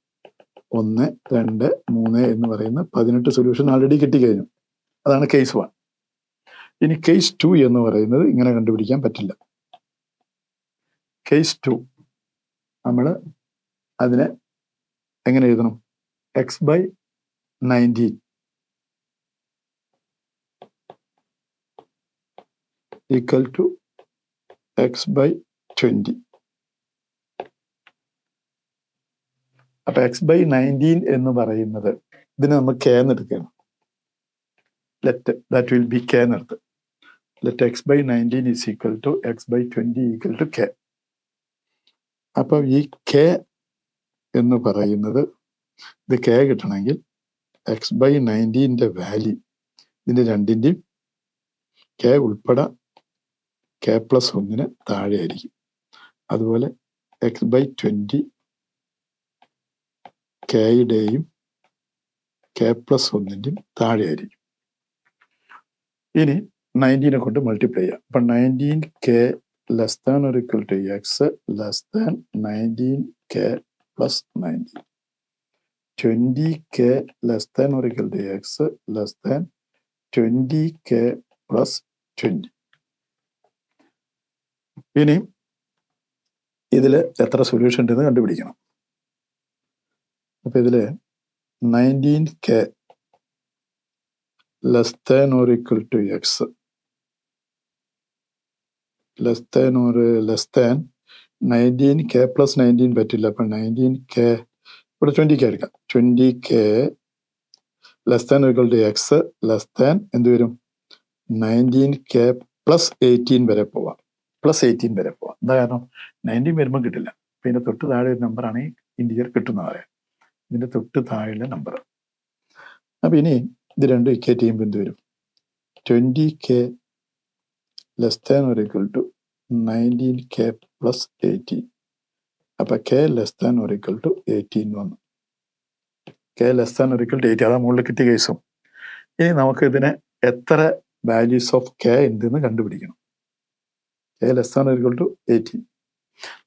1, 2, 3 എന്ന് പറയുന്ന 18 സൊല്യൂഷൻ ആൾറെഡി കിട്ടിക്കഴിഞ്ഞു. അതാണ് കേസ് 1. ഇനി കേസ് 2 എന്ന് പറയുന്നത് ഇങ്ങനെ കണ്ടുപിടിക്കാൻ പറ്റില്ല. കേസ് 2 നമ്മൾ അതിനെ എങ്ങനെ എഴുതണം? x/19 equal to x/20. അപ്പൊ x/19 എന്ന് പറയുന്നത് ഇതിനെ നമ്മൾ k എന്ന് എടുക്കണം. Let that will be k എന്നെടുത്ത്. Let x/19 is equal to x/20 equal to k. അപ്പൊ ഈ k എന്ന് പറയുന്നത്, ഇത് k കിട്ടണമെങ്കിൽ x/19ന്റെ വാല്യൂ ഇതിന്റെ രണ്ടിന്റെയും k ഉൾപ്പെടെ k+1 താഴെ ആയിരിക്കും. അതുപോലെ x/20 kയുടെയും k+1 താഴെ ആയിരിക്കും. ഇനി 19 കൊണ്ട് മൾട്ടിപ്ലൈ ചെയ്യാം. അപ്പൊ 19k less than or equal to x less than 19k plus 19. 20k less than or equal to x less than 20k plus 20. ഇനി ഇതില് എത്ര സൊല്യൂഷൻ ഉണ്ടെന്ന് കണ്ടുപിടിക്കണം. അപ്പൊ ഇതില് 19k less than or equal to x less than or less than 19k plus 19 പറ്റില്ല. അപ്പൊ 19k ഇവിടെ 20k എടുക്കാം. 20k less than or equal to x less than എന്ത് വരും? 19k plus 18 വരെ പോവാം. പ്ലസ് 18 വരെ പോവാം. എന്താ കാരണം? 19 വരുമ്പോൾ കിട്ടില്ല. അപ്പൊ ഇതിന്റെ തൊട്ട് താഴെ ഒരു നമ്പറാണ് ഇന്റീജർ കിട്ടുന്ന പറയാം. ഇതിന്റെ തൊട്ട് താഴെയുള്ള നമ്പർ. അപ്പൊ ഇനി ഇത് രണ്ടും ഇക്വേറ്റ് ചെയ്യുമ്പോൾ എന്ത് വരും? 20k less than or equal to 19k plus 18. അപ്പൊ k less than or equal to 18 വന്നു. k less than or equal to 18 അതാ മുകളിൽ കിട്ടിയ കേസും. ഇനി നമുക്ക് ഇതിനെ എത്ര വാല്യൂസ് ഓഫ് k ഉണ്ടെന്ന് കണ്ടുപിടിക്കണം. k less than or equal to 18.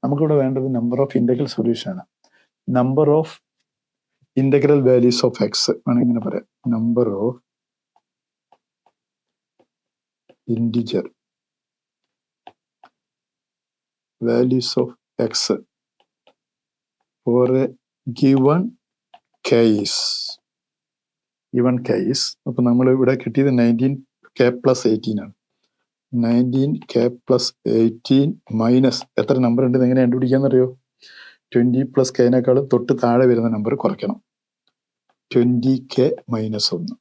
നമുക്കിവിടെ വേണ്ടത് നമ്പർ ഓഫ് ഇന്റഗ്രൽ സൊല്യൂഷൻ ആണ്. Number of integral values of X വേണമെങ്കിൽ ഇങ്ങനെ പറയാം. Number of integer values of X for a given case. Given case. അപ്പൊ നമ്മൾ ഇവിടെ കിട്ടിയത് 19k plus 18 ആണ്. 19k plus 18 മൈനസ് എത്ര നമ്പർ ഉണ്ടെന്ന് എങ്ങനെ കണ്ടുപിടിക്കാന്നറിയോ? 20 plus k-നേക്കാളും തൊട്ട് താഴെ വരുന്ന നമ്പർ കുറയ്ക്കണം. 20k minus 1.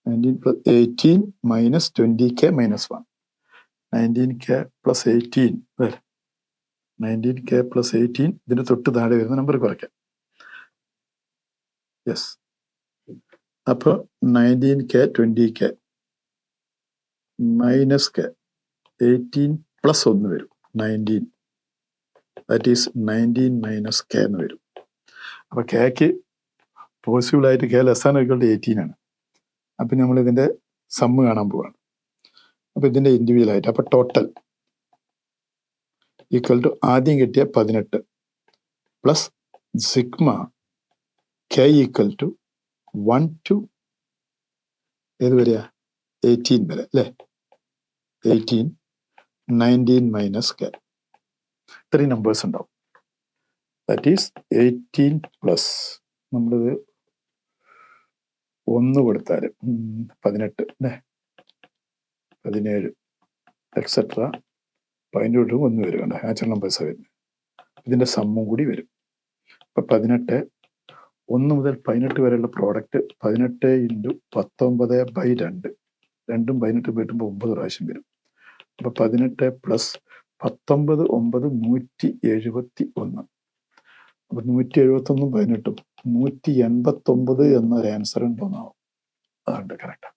19 plus 18 minus 20k minus 1. 19k plus 18 വരെ. 19k plus 18 ഇതിന് തൊട്ട് താഴെ വരുന്ന നമ്പർ കുറയ്ക്കാം. യെസ്. അപ്പൊ 19k 20k minus k 18 plus 1 വരും 19. ദാറ്റ് ഈസ് 19 മൈനസ് k എന്ന് വരും. അപ്പൊ കെക്ക് പോസിബിൾ ആയിട്ട് k less and equal to 18 ആണ്. അപ്പൊ നമ്മൾ ഇതിന്റെ സമ്മ് കാണാൻ പോവാണ്. അപ്പൊ ഇതിന്റെ ഇൻഡിവിജ്വൽ ആയിട്ട് അപ്പൊ ടോട്ടൽ ഈക്വൽ ടു ആദ്യം കിട്ടിയ 18 plus sigma k equal to 1 to ഏത് വരെയാ? 18 വരെ അല്ലേ? 18 19 മൈനസ് k. 3 നമ്പേഴ്സ് ഉണ്ടാവും. ദാറ്റ് ഈസ് 18 പ്ലസ് നമ്മളിത് 1 കൊടുത്താൽ 18 അല്ലേ? 17 എക്സെട്ര 18 1 വരും. നാച്ചുറൽ നമ്പേഴ്സ് വരുന്നത്. ഇതിന്റെ സമ്മും കൂടി വരും. അപ്പൊ 18 1 മുതൽ 18 വരെയുള്ള പ്രോഡക്റ്റ് 18 × 19/2 രണ്ടും 18 വീട്ടുമ്പോൾ 9 പ്രാവശ്യം വരും. അപ്പൊ 18 പ്ലസ് 19 9 171. അപ്പൊ 171 18 189 എന്നൊരു ആൻസർ ഉണ്ടോന്നാവും. അതുണ്ട്, കറക്റ്റ്.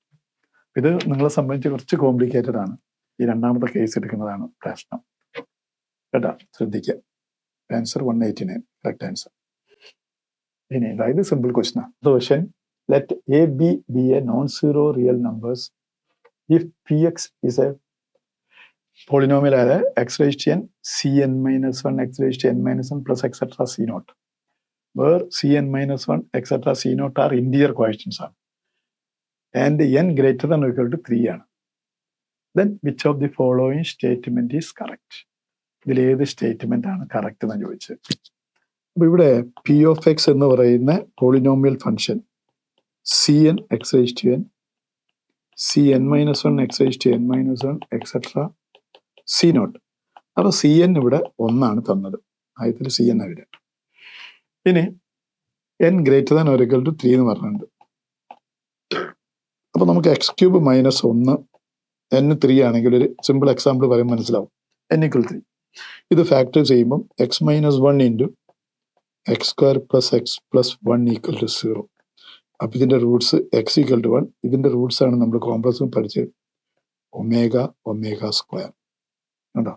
ഇത് നിങ്ങളെ സംബന്ധിച്ച് കുറച്ച് കോംപ്ലിക്കേറ്റഡ് ആണ്. ഈ രണ്ടാമത്തെ കേസ് എടുക്കുന്നതാണ് പ്രശ്നം കേട്ടാ, ശ്രദ്ധിക്കുക. Answer 189, correct answer. ഇനി ഇത് സിമ്പിൾ ക്വസ്റ്റൻ ആണ്. Question, let A B A non zero real numbers if px is a polynomial ആയ x raised to n cn minus 1 x raised to n minus 1 plus etc c naught, where cn minus 1 etc c naught are integer coefficients ആണ്, and n greater than or equal to 3 ആണ്, then which of the following statement is correct? ഇതിൽ ഏത് statement ആണ് correct എന്ന് ചോദിച്ചത്. അപ്പൊ ഇവിടെ P of X എന്ന് പറയുന്ന polynomial function cn x raised to n cn minus 1 x raised to n minus 1 etc c naught. അപ്പോൾ സി എൻ ഇവിടെ 1 ആണ് തന്നത്, ആയതിൽ സി എൻ അവിടെ. ഇനി n greater than or equal to 3 എന്ന് പറഞ്ഞിട്ടുണ്ട്. അപ്പോൾ നമുക്ക് എക്സ് ക്യൂബ് മൈനസ് 1 n 3 ആണെങ്കിൽ ഒരു സിമ്പിൾ എക്സാമ്പിൾ പറയുമ്പോൾ മനസ്സിലാവും. n ഈക്വൽ 3 ഇത് ഫാക്ടർ ചെയ്യുമ്പം X minus 1 into X square plus X plus 1 equal to 0. അപ്പം ഇതിൻ്റെ റൂട്ട്സ് എക്സ് ഈക്വൽ ടു 1. ഇതിൻ്റെ റൂട്ട്സ് ആണ് നമ്മൾ കോംപ്ലക്സും പഠിച്ചത്, ഒമേഗ ഒമേഗ സ്ക്വയർ ഉണ്ടോ.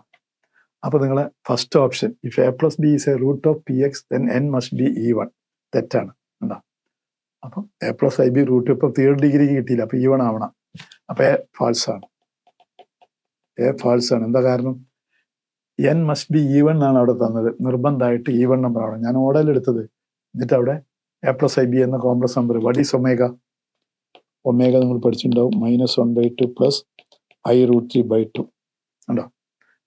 അപ്പോൾ നിങ്ങളെ first option if A plus B is a root of P X then N must be E1 തെറ്റാണ് ഉണ്ടോ. അപ്പം A plus I B root ഇപ്പോൾ 3rd ഡിഗ്രിക്ക് കിട്ടിയില്ല, അപ്പോൾ E1 ആവണം. അപ്പോൾ എ ഫാൾസ് ആണ്, എ ഫാൾസ് ആണ്. എന്താ കാരണം? എൻ മസ്റ്റ് ബി E1 ആണ് അവിടെ തന്നത്, നിർബന്ധമായിട്ട് E1 നമ്പർ ആണ്. ഞാൻ ഓർഡറിൽ എടുത്തത്, എന്നിട്ട് അവിടെ എ പ്ലസ് ഐ ബി എന്ന complex number. What is omega? Omega നിങ്ങൾ പഠിച്ചിട്ടുണ്ടാവും, -1/2 പ്ലസ് I√3/2 ഉണ്ടോ,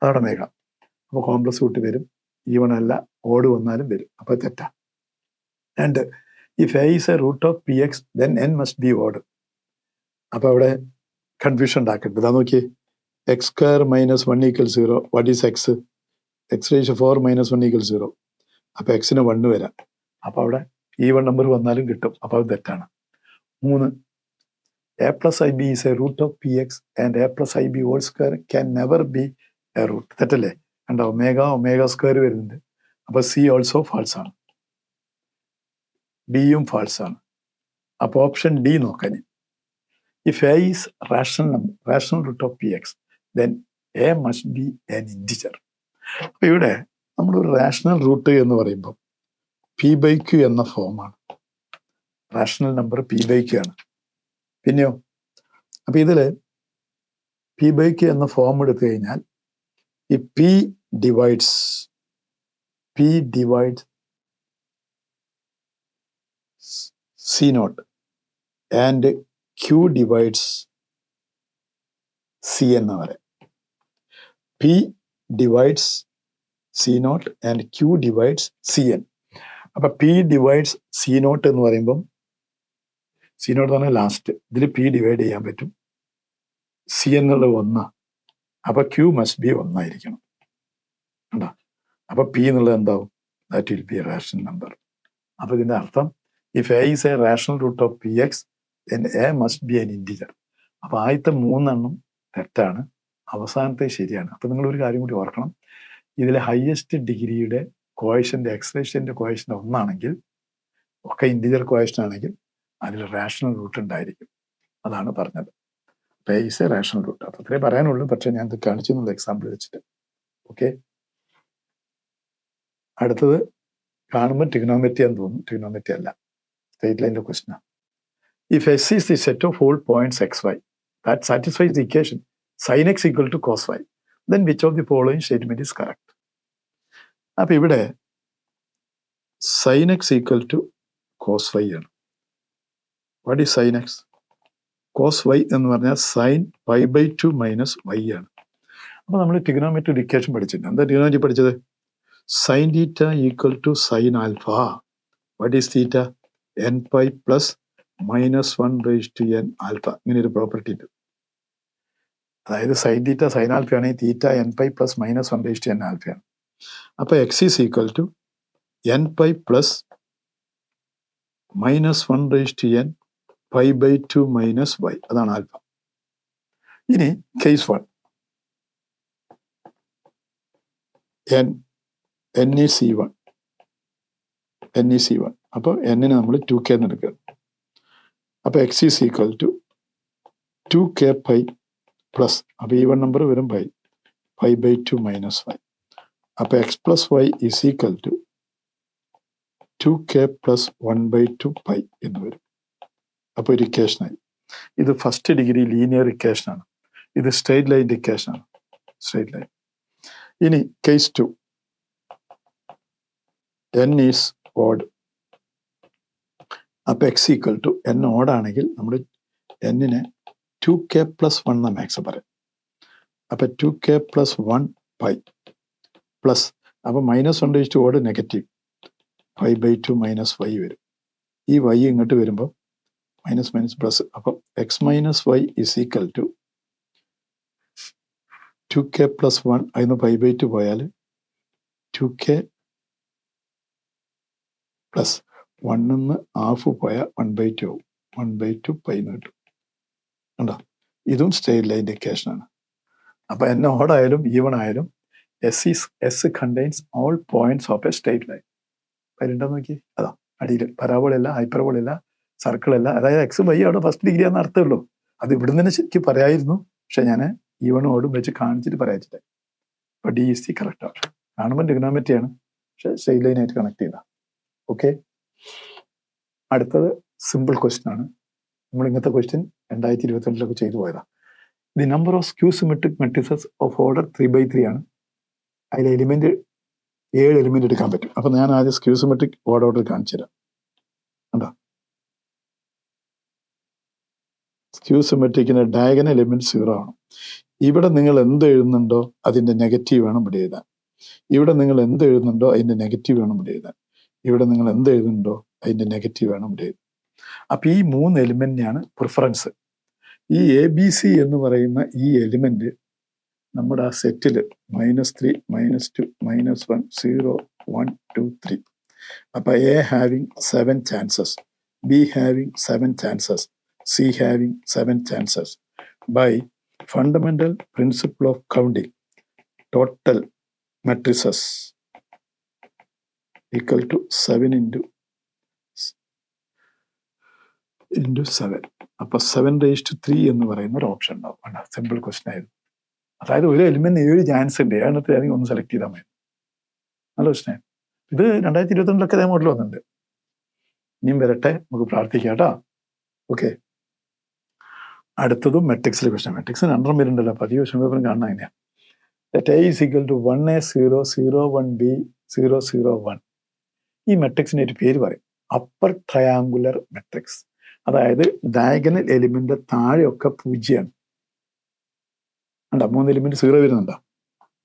അതവിടെ ഒമേഗ. അപ്പോൾ കോംപ്ലക്സ് കൂട്ടി വരും, E1 അല്ല, ഓട് വന്നാലും വരും, അപ്പോൾ തെറ്റാ. And if A is a root of P X then N must be odd. അപ്പോൾ അവിടെ കൺഫ്യൂഷൻ ഉണ്ടാക്കരുത്. അതാ നോക്കിയേ, X square minus 1 equal 0. What is X? X ratio 4 minus 1 equal 0. അപ്പോൾ എക്സിന് 1 വരാം, അപ്പോൾ അവിടെ E1 നമ്പർ വന്നാലും കിട്ടും, അപ്പോൾ അത് തെറ്റാണ്. 3, A plus I B is a root of P X and A plus I B whole square can never be a root. തെറ്റല്ലേ? കണ്ടോ, ഒമേഗ ഒമേഗ സ്ക്വയർ വരുന്നുണ്ട്, അപ്പോൾ സി ഓൾസോ ഫാൾസ് ആണ്, ഡിയും ഫാൾസ് ആണ്. അപ്പോൾ ഓപ്ഷൻ ഡി നോക്കാൻ, if A is rational root of P X then A must be an integer. അപ്പോൾ ഇവിടെ നമ്മളൊരു റാഷണൽ റൂട്ട് എന്ന് പറയുമ്പോൾ P/Q എന്ന ഫോമാണ്, റാഷണൽ നമ്പർ P/Q ആണ്. പിന്നെയോ, അപ്പൊ ഇതില് P/Q എന്ന ഫോം എടുത്തു കഴിഞ്ഞാൽ ഈ P divides C naught and Q divides C എന്ന് പറയാം. P divides C naught and Q divides CN. അപ്പൊ P ഡിവൈഡ്സ് C naught എന്ന് പറയുമ്പം C naught തന്നെ ലാസ്റ്റ്, ഇതിൽ P ഡിവൈഡ് ചെയ്യാൻ പറ്റും. C എന്നുള്ളത് 1, അപ്പൊ Q മസ്റ്റ് ബി 1 ആയിരിക്കണം കണ്ടോ. അപ്പൊ P എന്നുള്ളത് എന്താവും? That will be a rational number. അപ്പൊ ഇതിന്റെ അർത്ഥം if A is a rational root of P X then A must be an integer. അപ്പൊ ആദ്യത്തെ 3 തെറ്റാണ്, അവസാനത്തെ ശരിയാണ്. അപ്പൊ നിങ്ങൾ ഒരു കാര്യം കൂടി ഓർക്കണം, ഇതിലെ ഹയസ്റ്റ് ഡിഗ്രിയുടെ കോയഷ്യന്റ് എക്സ്പ്രഷന്റെ കോയഷ്യന്റ് 1 ആണെങ്കിൽ, ഒക്കെ ഇൻറ്റിജർ കോയഷ്യന്റ് ആണെങ്കിൽ അതിൽ റാഷണൽ റൂട്ട് ഉണ്ടായിരിക്കും. അതാണ് പറഞ്ഞത്, പേ ഈസ് എ റാഷണൽ റൂട്ട്. അപ്പൊ അത്രേ പറയാനുള്ളൂ, പക്ഷെ ഞാൻ ഇത് കാണിച്ചു എക്സാമ്പിൾ വെച്ചിട്ട്. ഓക്കെ, അടുത്തത് കാണുമ്പോൾ ട്രിഗണോമെട്രി എന്ന് തോന്നും, ട്രിഗണോമെട്രി അല്ല, സ്ട്രെയിറ്റ് ലൈനിന്റെ ക്വസ്റ്റൻ ആണ്. If S is the set of whole points x y that satisfies the equation sine x equal to cos y then which of the following statement is correct. അപ്പൊ ഇവിടെ sine x equal to cos y ആണ്. What is sine x? Cos y എന്ന് പറഞ്ഞാൽ sign π/2 minus Y ആണ്. അപ്പൊ നമ്മൾ trigonometry equation പഠിച്ചിട്ടുണ്ട്. എന്താ ട്രിഗണോമെട്രി പഠിച്ചത്? Sine theta equal to sine alpha. What is theta? nπ plus -1/n alpha. ഇങ്ങനെ ഒരു പ്രോപ്പർട്ടി ഉണ്ട്. അതായത് സൈൻ തീറ്റ സൈൻ ആൽഫ ആണെങ്കിൽ തീറ്റ nπ പ്ലസ് -1/n ആൽഫയാണ്. അപ്പൊ x is equal to nπ plus -1/n π/2 minus y, അതാണ് ആൽഫ. ഇനി case 1, n is C1, n is C1. അപ്പോൾ n-നെ നമ്മൾ 2k എന്ന് എടുക്കുക. അപ്പോൾ x is equal to 2k pi plus, അപ്പോൾ ഈവൺ നമ്പർ വരും pi 2 മൈനസ് 5. അപ്പോൾ x plus y is equal to 2k plus 1/2 pi എന്ന് വരും. അപ്പോൾ ഒരു ഇക്വേഷനായി. ഇത് ഫസ്റ്റ് ഡിഗ്രി ലീനിയർ ഇക്വേഷനാണ്. ഇത് സ്ട്രെയിറ്റ് ലൈൻ്റെ ഇക്വേഷനാണ്, സ്ട്രെയിറ്റ് ലൈൻ. ഇനി കേസ് 2, n ഈസ് ഓഡ്. അപ്പോൾ x equal to n odd ആണെങ്കിൽ നമ്മൾ n-നെ 2k പ്ലസ് 1 എന്ന മാക്സ് പറയാം. അപ്പോൾ 2k പ്ലസ് 1 pi പ്ലസ്, അപ്പോൾ -1 ഓഡ് നെഗറ്റീവ് 5/2 മൈനസ് y വരും. ഈ y ഇങ്ങോട്ട് വരുമ്പോൾ മൈനസ് മൈനസ് പ്ലസ്, അപ്പം x minus y is equal to 2k plus 1, അതിന് 5/2 പോയാൽ 2k പ്ലസ് 1 ഹാഫ് പോയാൽ 1/2 ആവും. 1/2 pi എന്ന് കിട്ടും. കണ്ടോ, ഇതും സ്ട്രെയിറ്റ് ലൈൻ്റെ ഇക്വേഷനാണ്. അപ്പം n ഓഡ് ആയാലും ഈവൺ ആയാലും S contains all points of a straight line. അതിലുണ്ടോ നോക്കി, അതാ അടിയിൽ പരാബോളല്ല, ഹൈപ്പർബോളല്ല, സർക്കിളല്ല, അതായത് എക്സും വൈ അവിടെ ഫസ്റ്റ് ഡിഗ്രി ആണെന്ന് അർത്ഥമുള്ളൂ. അത് ഇവിടുന്ന് തന്നെ ശരിക്കും പറയായിരുന്നു, പക്ഷെ ഞാൻ ഈവണും ഓടും വെച്ച് കാണിച്ചിട്ട് പറയാച്ചിട്ട്. അപ്പോൾ D is the correct option. കാണുമ്പോൾ ഡിഗ്നോമെട്രിയാണ്, പക്ഷെ സ്ട്രെയിറ്റ് ലൈനായിട്ട് കണക്ട് ചെയ്താൽ ഓക്കെ. അടുത്തത് സിമ്പിൾ ക്വസ്റ്റ്യൻ ആണ്. നമ്മൾ ഇങ്ങനത്തെ ക്വസ്റ്റ്യൻ 2022 ചെയ്തു പോയതാണ്. The number of skew symmetric matrices of order 3/3 ആണ്. അതിൽ എലിമെന്റ് 7 എലിമെന്റ് എടുക്കാൻ പറ്റും. അപ്പം ഞാൻ ആദ്യം സ്ക്യൂ സിമെട്രിക് ഓർഡർ കാണിച്ചു തരാം. കണ്ടോ, സ്ക്യൂ സിമെട്രിക്കിന്റെ ഡയഗണൽ എലിമെന്റ് 0 ആണ്. ഇവിടെ നിങ്ങൾ എന്ത് എഴുതുന്നുണ്ടോ അതിന്റെ നെഗറ്റീവ് വേണം ഇവിടെ എഴുതാൻ. ഇവിടെ നിങ്ങൾ എന്ത് എഴുതുന്നുണ്ടോ അതിന്റെ നെഗറ്റീവ് വേണം ഇവിടെ എഴുതാൻ. ഇവിടെ നിങ്ങൾ എന്ത് എഴുതുന്നുണ്ടോ അതിന്റെ നെഗറ്റീവ് വേണം ഇവിടെ എഴുതാൻ. അപ്പൊ ഈ 3 എലിമെന്റിനെയാണ് പ്രിഫറൻസ്. ഈ ABC എന്ന് പറയുന്ന ഈ എലിമെന്റ് നമ്മുടെ ആ സെറ്റിൽ -3, -2, -1, 0, 1, 2, 3. അപ്പൊ A having 7 chances, B having 7 chances, C having 7 chances. By fundamental principle of counting, total matrices equal to 7 into 7. അപ്പൊ 7/3 എന്ന് പറയുന്ന ഒരു ഓപ്ഷൻ ഉണ്ടാവും. സിമ്പിൾ ക്വസ്റ്റ്യൻ ആയിരുന്നു. അതായത് ഒരു എലിമെന്റ് 7 ചാൻസ് ഉണ്ട്, അതിനകത്ത് ഏതെങ്കിലും ഒന്ന് സെലക്ട് ചെയ്താൽ മതി. നല്ല ക്വസ്റ്റ്യൻ. ഇത് 2022 അതേ മോഡൽ വന്നിട്ടുണ്ട്. ഇനിയും വരട്ടെ, നമുക്ക് പ്രാർത്ഥിക്കാം കേട്ടോ. ഓക്കെ, അടുത്തതും മെട്രിക്സിലെ ക്വസ്റ്റ്യൻ. മെട്രിക്സിന് 2 പേരുണ്ടല്ലോ, പതിവ് ക്വസ്റ്റ്യൻ പേപ്പറും കാണാൻ എങ്ങനെയാ. A is equal to 1A 0 0 1 B 0 0 1. ഈ മെട്രിക്സിന് ഒരു പേര് പറയും, അപ്പർ ട്രയാങ്കുലർ മെട്രിക്സ്. അതായത് ഡയഗണൽ എലിമെന്റ് താഴെയൊക്കെ 0ആണ്. അല്ല, 3 എലിമെന്റ് 0 വരുന്നുണ്ടോ.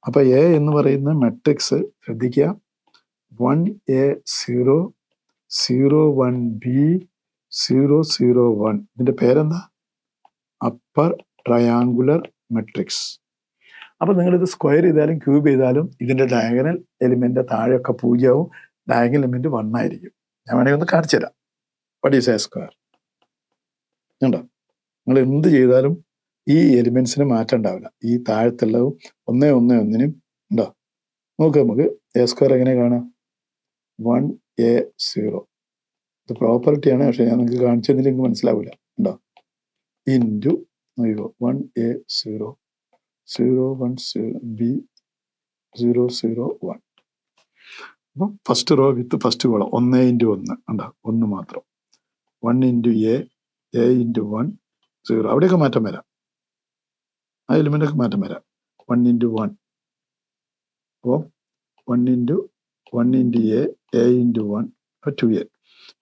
അപ്പൊ എ എന്ന് പറയുന്ന മെട്രിക്സ് ശ്രദ്ധിക്കുക, 1A 0 0 1 B 0 0 1. ഇതിന്റെ പേരെന്താ? Upper triangular matrix. അപ്പൊ നിങ്ങളിത് സ്ക്വയർ ചെയ്താലും ക്യൂബ് ചെയ്താലും ഇതിന്റെ ഡയഗണൽ എലിമെന്റ് താഴെയൊക്കെ 0 ആവും, ഡയഗണൽ എലിമെന്റ് 1 ആയിരിക്കും. ഞാൻ വേണമെങ്കിൽ ഒന്ന് കാണിച്ചു തരാം. What is A square? ഉണ്ടോ, നിങ്ങൾ എന്ത് ചെയ്താലും ഈ എലിമെന്റ്സിന് മാറ്റം ഉണ്ടാവില്ല. ഈ താഴത്തുള്ളതും 1 1 1 ഉണ്ടോ. നോക്ക്, നമുക്ക് എ സ്ക്വയർ എങ്ങനെ കാണാം? 1A 0. ഇത് പ്രോപ്പർട്ടിയാണ്, പക്ഷെ ഞാൻ നിങ്ങൾക്ക് കാണിച്ചു തന്നില്ല, നിങ്ങൾക്ക് മനസ്സിലാവില്ല. ഉണ്ടോ, ഇൻറ്റു 1A 0 0 1 B 0 0 1. അപ്പം first row with first column 1 into 1 ഉണ്ടോ, 1 മാത്രം. 1 into A into 1 0. അവിടെയൊക്കെ മാറ്റം വരാം, ആ എലിമെൻ്റൊക്കെ മാറ്റം വരാം. 1 into 1. അപ്പോൾ 1 into A into 1 അപ്പോൾ 2A.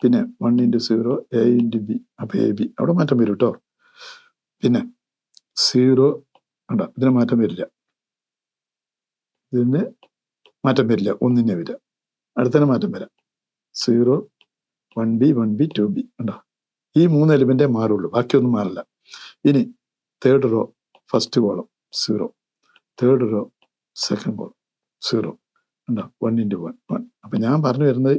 പിന്നെ 1 into 0 A into B അപ്പോൾ AB. അവിടെ മാറ്റം വരും കേട്ടോ. പിന്നെ 0 ഉണ്ടോ, ഇതിന് മാറ്റം വരില്ല, ഇതിന് മാറ്റം വരില്ല, 1 വരില്ല. അടുത്തതിന് മാറ്റം വരാം, 0 1B 1B 2B ഉണ്ടോ. ഈ 3 എലിമെന്റേ മാറുള്ളൂ, ബാക്കിയൊന്നും മാറില്ല. ഇനി third row first column 0, third row second column 0 ഉണ്ടോ. 1 into 1 1. അപ്പൊ ഞാൻ പറഞ്ഞു വരുന്നത്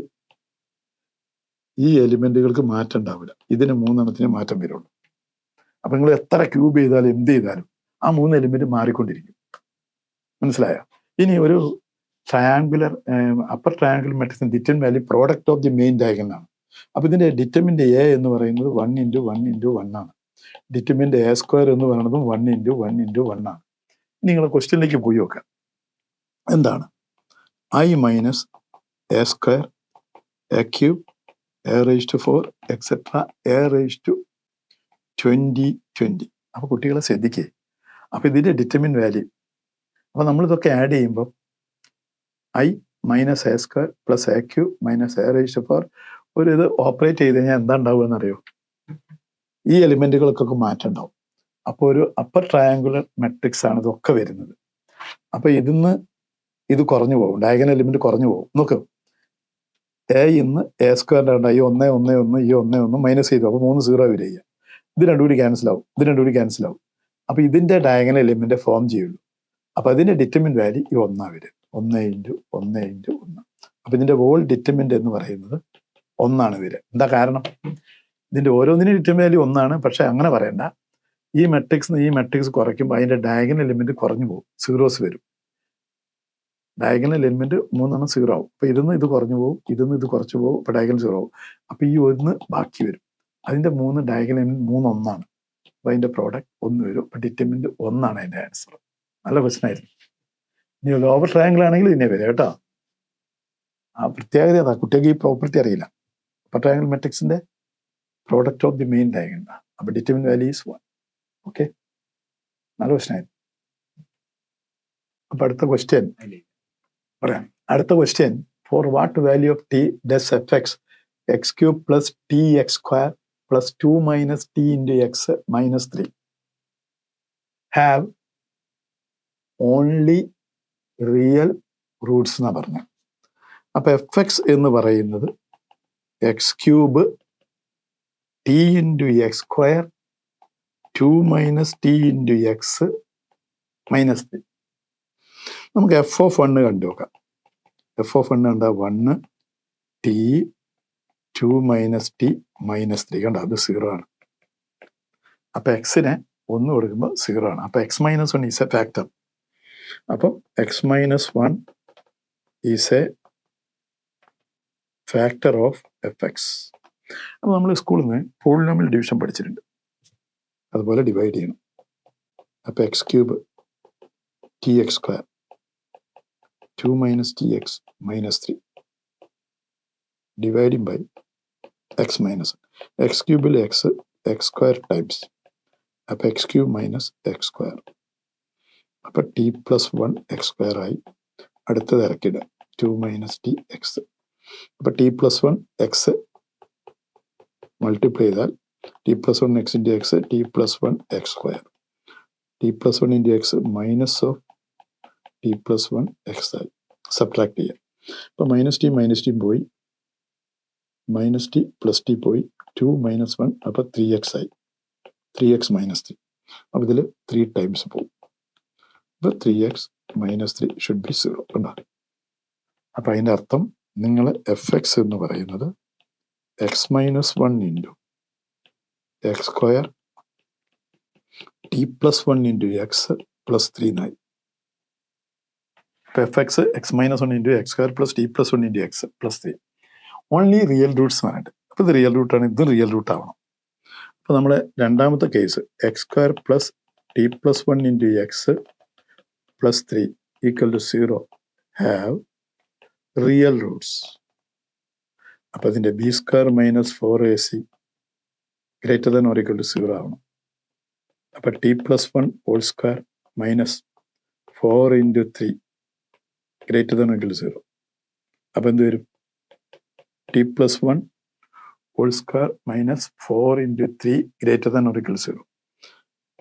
ഈ എലിമെന്റുകൾക്ക് മാറ്റം ഉണ്ടാവില്ല, ഇതിന് 3 എണ്ണത്തിന് മാറ്റം വരുള്ളൂ. അപ്പൊ നിങ്ങൾ എത്ര ക്യൂബ് ചെയ്താലും എന്ത് ചെയ്താലും ആ 3 എലിമെന്റ് മാറിക്കൊണ്ടിരിക്കും. മനസ്സിലായോ? ഇനി ഒരു ട്രയാങ്കുലർ അപ്പർ ട്രയാങ്കുലർ മാട്രിക്സിന്റെ determinant value product of the main diagonal ആണ്. അപ്പൊ ഇതിന്റെ ഡിറ്റർമിനന്റ് എ എന്ന് പറയുന്നത് 1 × 1 × 1 ആണ്. ഡിറ്റർമിനന്റ് എ സ്ക്വയർ എന്ന് പറയുന്നതും 1 × 1 × 1 ആണ്. നിങ്ങൾ ക്വസ്റ്റ്യനിലേക്ക് പോയി നോക്കാം. എന്താണ് I minus a square a cube a raise to 4 etcetera a raise to 20. അപ്പൊ കുട്ടികളെ ശ്രദ്ധിക്കേ. അപ്പൊ ഇതിന്റെ ഡിറ്റർമിനന്റ് വാല്യൂ, അപ്പൊ നമ്മളിതൊക്കെ ആഡ് ചെയ്യുമ്പോൾ I minus a square plus a cube minus a raise to 4 ഒരു ഇത് ഓപ്പറേറ്റ് ചെയ്ത് കഴിഞ്ഞാൽ എന്താ ഉണ്ടാവുക എന്നറിയോ? ഈ എലിമെന്റുകൾക്കൊക്കെ മാറ്റം ഉണ്ടാവും. അപ്പോൾ ഒരു അപ്പർ ട്രയാങ്കുലർ മെട്രിക്സ് ആണ് ഇതൊക്കെ വരുന്നത്. അപ്പൊ ഇതിന്ന് ഇത് കുറഞ്ഞു പോകും, ഡയഗണൽ എലിമെന്റ് കുറഞ്ഞു പോകും. നോക്ക്, എ ഇന്ന് എ സ്ക്വയറിന്റെ ഉണ്ട്, ഈ 1 1 1 ഈ 1 1 മൈനസ് ചെയ്തു, അപ്പൊ 3 0 വരിക. ഇത് രണ്ടും കൂടി ക്യാൻസൽ ആവും, ഇത് രണ്ടും കൂടി ക്യാൻസൽ ആവും. അപ്പൊ ഇതിന്റെ ഡയഗണൽ എലിമെന്റ് ഫോം ചെയ്യുള്ളൂ. അപ്പൊ അതിന്റെ ഡിറ്റർമിനന്റ് വാല്യൂ ഈ 1 വരും, 1 × 1 × 1. അപ്പൊ ഇതിന്റെ ഹോൾ ഡിറ്റർമിനന്റ് എന്ന് പറയുന്നത് 1 വരിക. എന്താ കാരണം? ഇതിന്റെ ഓരോന്നിനും ഡിറ്റർമിനന്റ് വാല്യൂ 1, പക്ഷെ അങ്ങനെ പറയണ്ട. ഈ മെട്രിക്സ് കുറയ്ക്കുമ്പോൾ അതിന്റെ ഡയഗണൽ എലിമെന്റ് കുറഞ്ഞു പോകും, സീറോസ് വരും. ഡയഗണൽ എലിമെന്റ് 3 0 ആവും. അപ്പൊ ഇതിന്ന് ഇത് കുറഞ്ഞു പോകും, ഇതിന്ന് ഇത് കുറച്ചു പോകും, അപ്പൊ ഡയഗണൽ 0 ആവും. അപ്പൊ ഈ 1 ബാക്കി വരും. അതിന്റെ 3 ഡയഗണൽ എലിമെന്റ് 3 1. അപ്പൊ അതിന്റെ പ്രോഡക്റ്റ് 1 വരും. അപ്പൊ ഡിറ്റർമിനന്റ് 1 അതിന്റെ ആൻസർ. നല്ല പ്രശ്നമായിരുന്നു. ഇനി ലോവർ ട്രയാങ്കിൾ ആണെങ്കിൽ ഇതിനെ വരും കേട്ടോ. ആ പ്രത്യേകത അതാ, കുട്ടികൾക്ക് ഈ പ്രോപ്പർട്ടി അറിയില്ല. അപ്പർ ട്രയാങ്കിൾ മെട്രിക്സിന്റെ product of the main diagonal. അപ്പൊ ഡിറ്റർമിനന്റ് വാല്യൂ ഈസ് 1. ഓക്കെ, നല്ല പ്രശ്നമായിരുന്നു. അപ്പൊ അടുത്ത ക്വസ്റ്റ്യൻ പറയാം. അടുത്ത question, for what value of t does f x x cube plus t x square plus 2 minus t into x minus 3 have only real roots എന്നാ പറഞ്ഞത്. അപ്പൊ എഫ് എക്സ് എന്ന് പറയുന്നത് x cube t into X square 2 minus t into x minus 3. നമുക്ക് F of 1 കണ്ടു നോക്കാം. F of 1 കണ്ട 1 T 2 minus T minus 3 കണ്ട, അത് 0 ആണ്. അപ്പൊ എക്സിനെ 1 കൊടുക്കുമ്പോൾ 0 ആണ്. അപ്പൊ x minus 1 is a factor. അപ്പം x minus 1 is a factor of f x. അപ്പൊ നമ്മൾ സ്കൂളിൽ നിന്ന് പോളിനോമിയൽ ഡിവിഷൻ പഠിച്ചിട്ടുണ്ട്, അതുപോലെ ഡിവൈഡ് ചെയ്യണം. അപ്പൊ x cube t x square 2 minus t x minus 3 dividing by x minus x ക്യൂബിൽ എക്സ് സ്ക്വയർ ടൈംസ്. അപ്പൊ x cube minus x square. അപ്പൊ ടി പ്ലസ് 1 എക്സ് സ്ക്വയർ ആയി. അടുത്തത് ഇറക്കിടുക 2 മൈനസ് ടി എക്സ്. അപ്പൊ ടി പ്ലസ് 1 എക്സ് മൾട്ടിപ്ലൈ ചെയ്താൽ t plus 1 x into x t plus 1 x square. T plus 1 into x minus of t plus 1 X ആയി. Subtract ചെയ്യാം. അപ്പൊ minus T പോയി, minus T plus T പോയി, 2 minus 1 അപ്പൊ 3x ആയി. 3x minus 3. അപ്പൊ ഇതിൽ 3 ടൈംസ് പോകും. അപ്പൊ 3x മൈനസ് 3 ഷുഡ് ബി 0 കണ്ടോ. അപ്പൊ അതിന്റെ അർത്ഥം നിങ്ങൾ എഫ് എക്സ് എന്ന് പറയുന്നത് X minus 1 into X square t plus 1 into x plus 3 എന്നായി. F x X minus 1 into X square plus t plus 1 into x plus 3 only real Roots പറഞ്ഞിട്ട്. അപ്പൊ ഇത് റിയൽ റൂട്ടാണ്, ഇത് റിയൽ റൂട്ട് ആവണം. അപ്പൊ നമ്മുടെ രണ്ടാമത്തെ case x square plus t plus 1 into x plus 3 equal to 0 have real roots. അപ്പൊ അതിന്റെ b square minus 4ac greater than or equal to 0 ആവണം. അപ്പൊ t plus 1 whole square minus 4 into 3 greater than or equal to 0. അപ്പൊ എന്ത് വരും? T plus 1 whole square minus 4 into 3 greater than or equal to 0.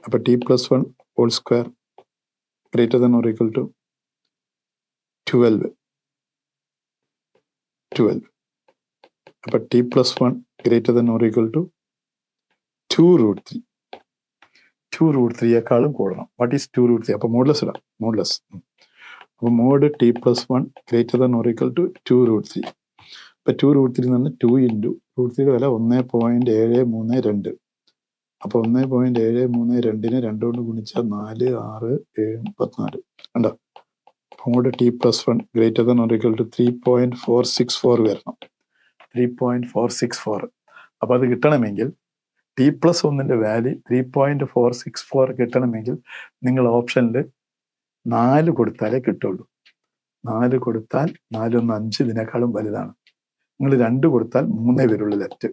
അപ്പൊ t plus 1 whole square greater than or equal to 12. അപ്പൊ t plus 1 greater than or equal to 2√3. 2√3യേക്കാളും കൂടണം. What is 2√3? അപ്പൊ modulus ഇടാം, modulus. അപ്പൊ mod t plus 1 greater than or equal to 2√3. ഇപ്പൊ 2√3 നിന്ന് 2 into √3 വില 1.732. അപ്പോൾ 1.732 2 കൊണ്ട് ഗുണിച്ചാൽ 4, 6, 7, 34 കണ്ടോ. അങ്ങോട്ട് t+1 greater than or equal to 3.464 വരണം. 3.464. അപ്പോൾ അത് കിട്ടണമെങ്കിൽ t+1 വാല്യൂ 3.464 കിട്ടണമെങ്കിൽ നിങ്ങൾ ഓപ്ഷനിൽ 4 കൊടുത്താലേ കിട്ടുള്ളൂ. 4 കൊടുത്താൽ 4 1 5 ഇതിനേക്കാളും വലുതാണ്. നിങ്ങൾ 2 കൊടുത്താൽ 3 വരുള്ളൂ ലെഫ്റ്റ്.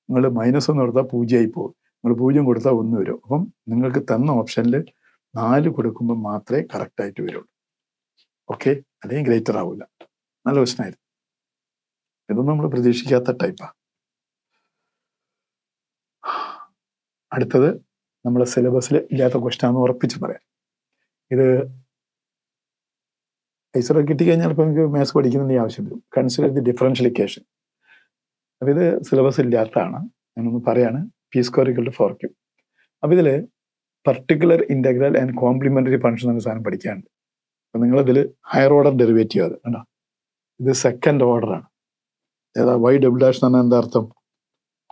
നിങ്ങൾ -1 കൊടുത്താൽ 0 ആയി പോകും. നിങ്ങൾ 0 കൊടുത്താൽ 1 വരും. അപ്പം നിങ്ങൾക്ക് തന്ന ഓപ്ഷനിൽ 4 കൊടുക്കുമ്പോൾ മാത്രമേ കറക്റ്റായിട്ട് വരുള്ളൂ. ഓക്കെ, അല്ലെങ്കിൽ ഗ്രേറ്റർ ആവില്ല. നല്ല ക്വസ്റ്റനായിരുന്നു. ഇതൊന്നും നമ്മൾ പ്രതീക്ഷിക്കാത്ത ടൈപ്പാണ്. അടുത്തത് നമ്മുടെ സിലബസിൽ ഇല്ലാത്ത ക്വസ്റ്റനാണെന്ന് ഉറപ്പിച്ച് പറയാം. ഇത് ഐസർ കിട്ടിക്കഴിഞ്ഞാൽ ഇപ്പോൾ നമുക്ക് മാത്സ് പഠിക്കുന്നതിൻ്റെ ആവശ്യം വരും. Consider the differential equation. അപ്പോൾ ഇത് സിലബസ് ഇല്ലാത്തതാണ്. ഞാനൊന്ന് പറയാണ്. p² = 4q. അപ്പോൾ ഇതിൽ particular integral and complimentary function എന്ന സാധനം പഠിക്കാനുണ്ട്. അപ്പം നിങ്ങളിതിൽ ഹയർ ഓർഡർ ഡെറിവേറ്റീവ് അത് കണ്ടോ. ഇത് സെക്കൻഡ് ഓർഡറാണ്. ഏതാ y ഡബിൾ ഡാഷ് എന്ന് പറഞ്ഞാൽ എന്താ അർത്ഥം?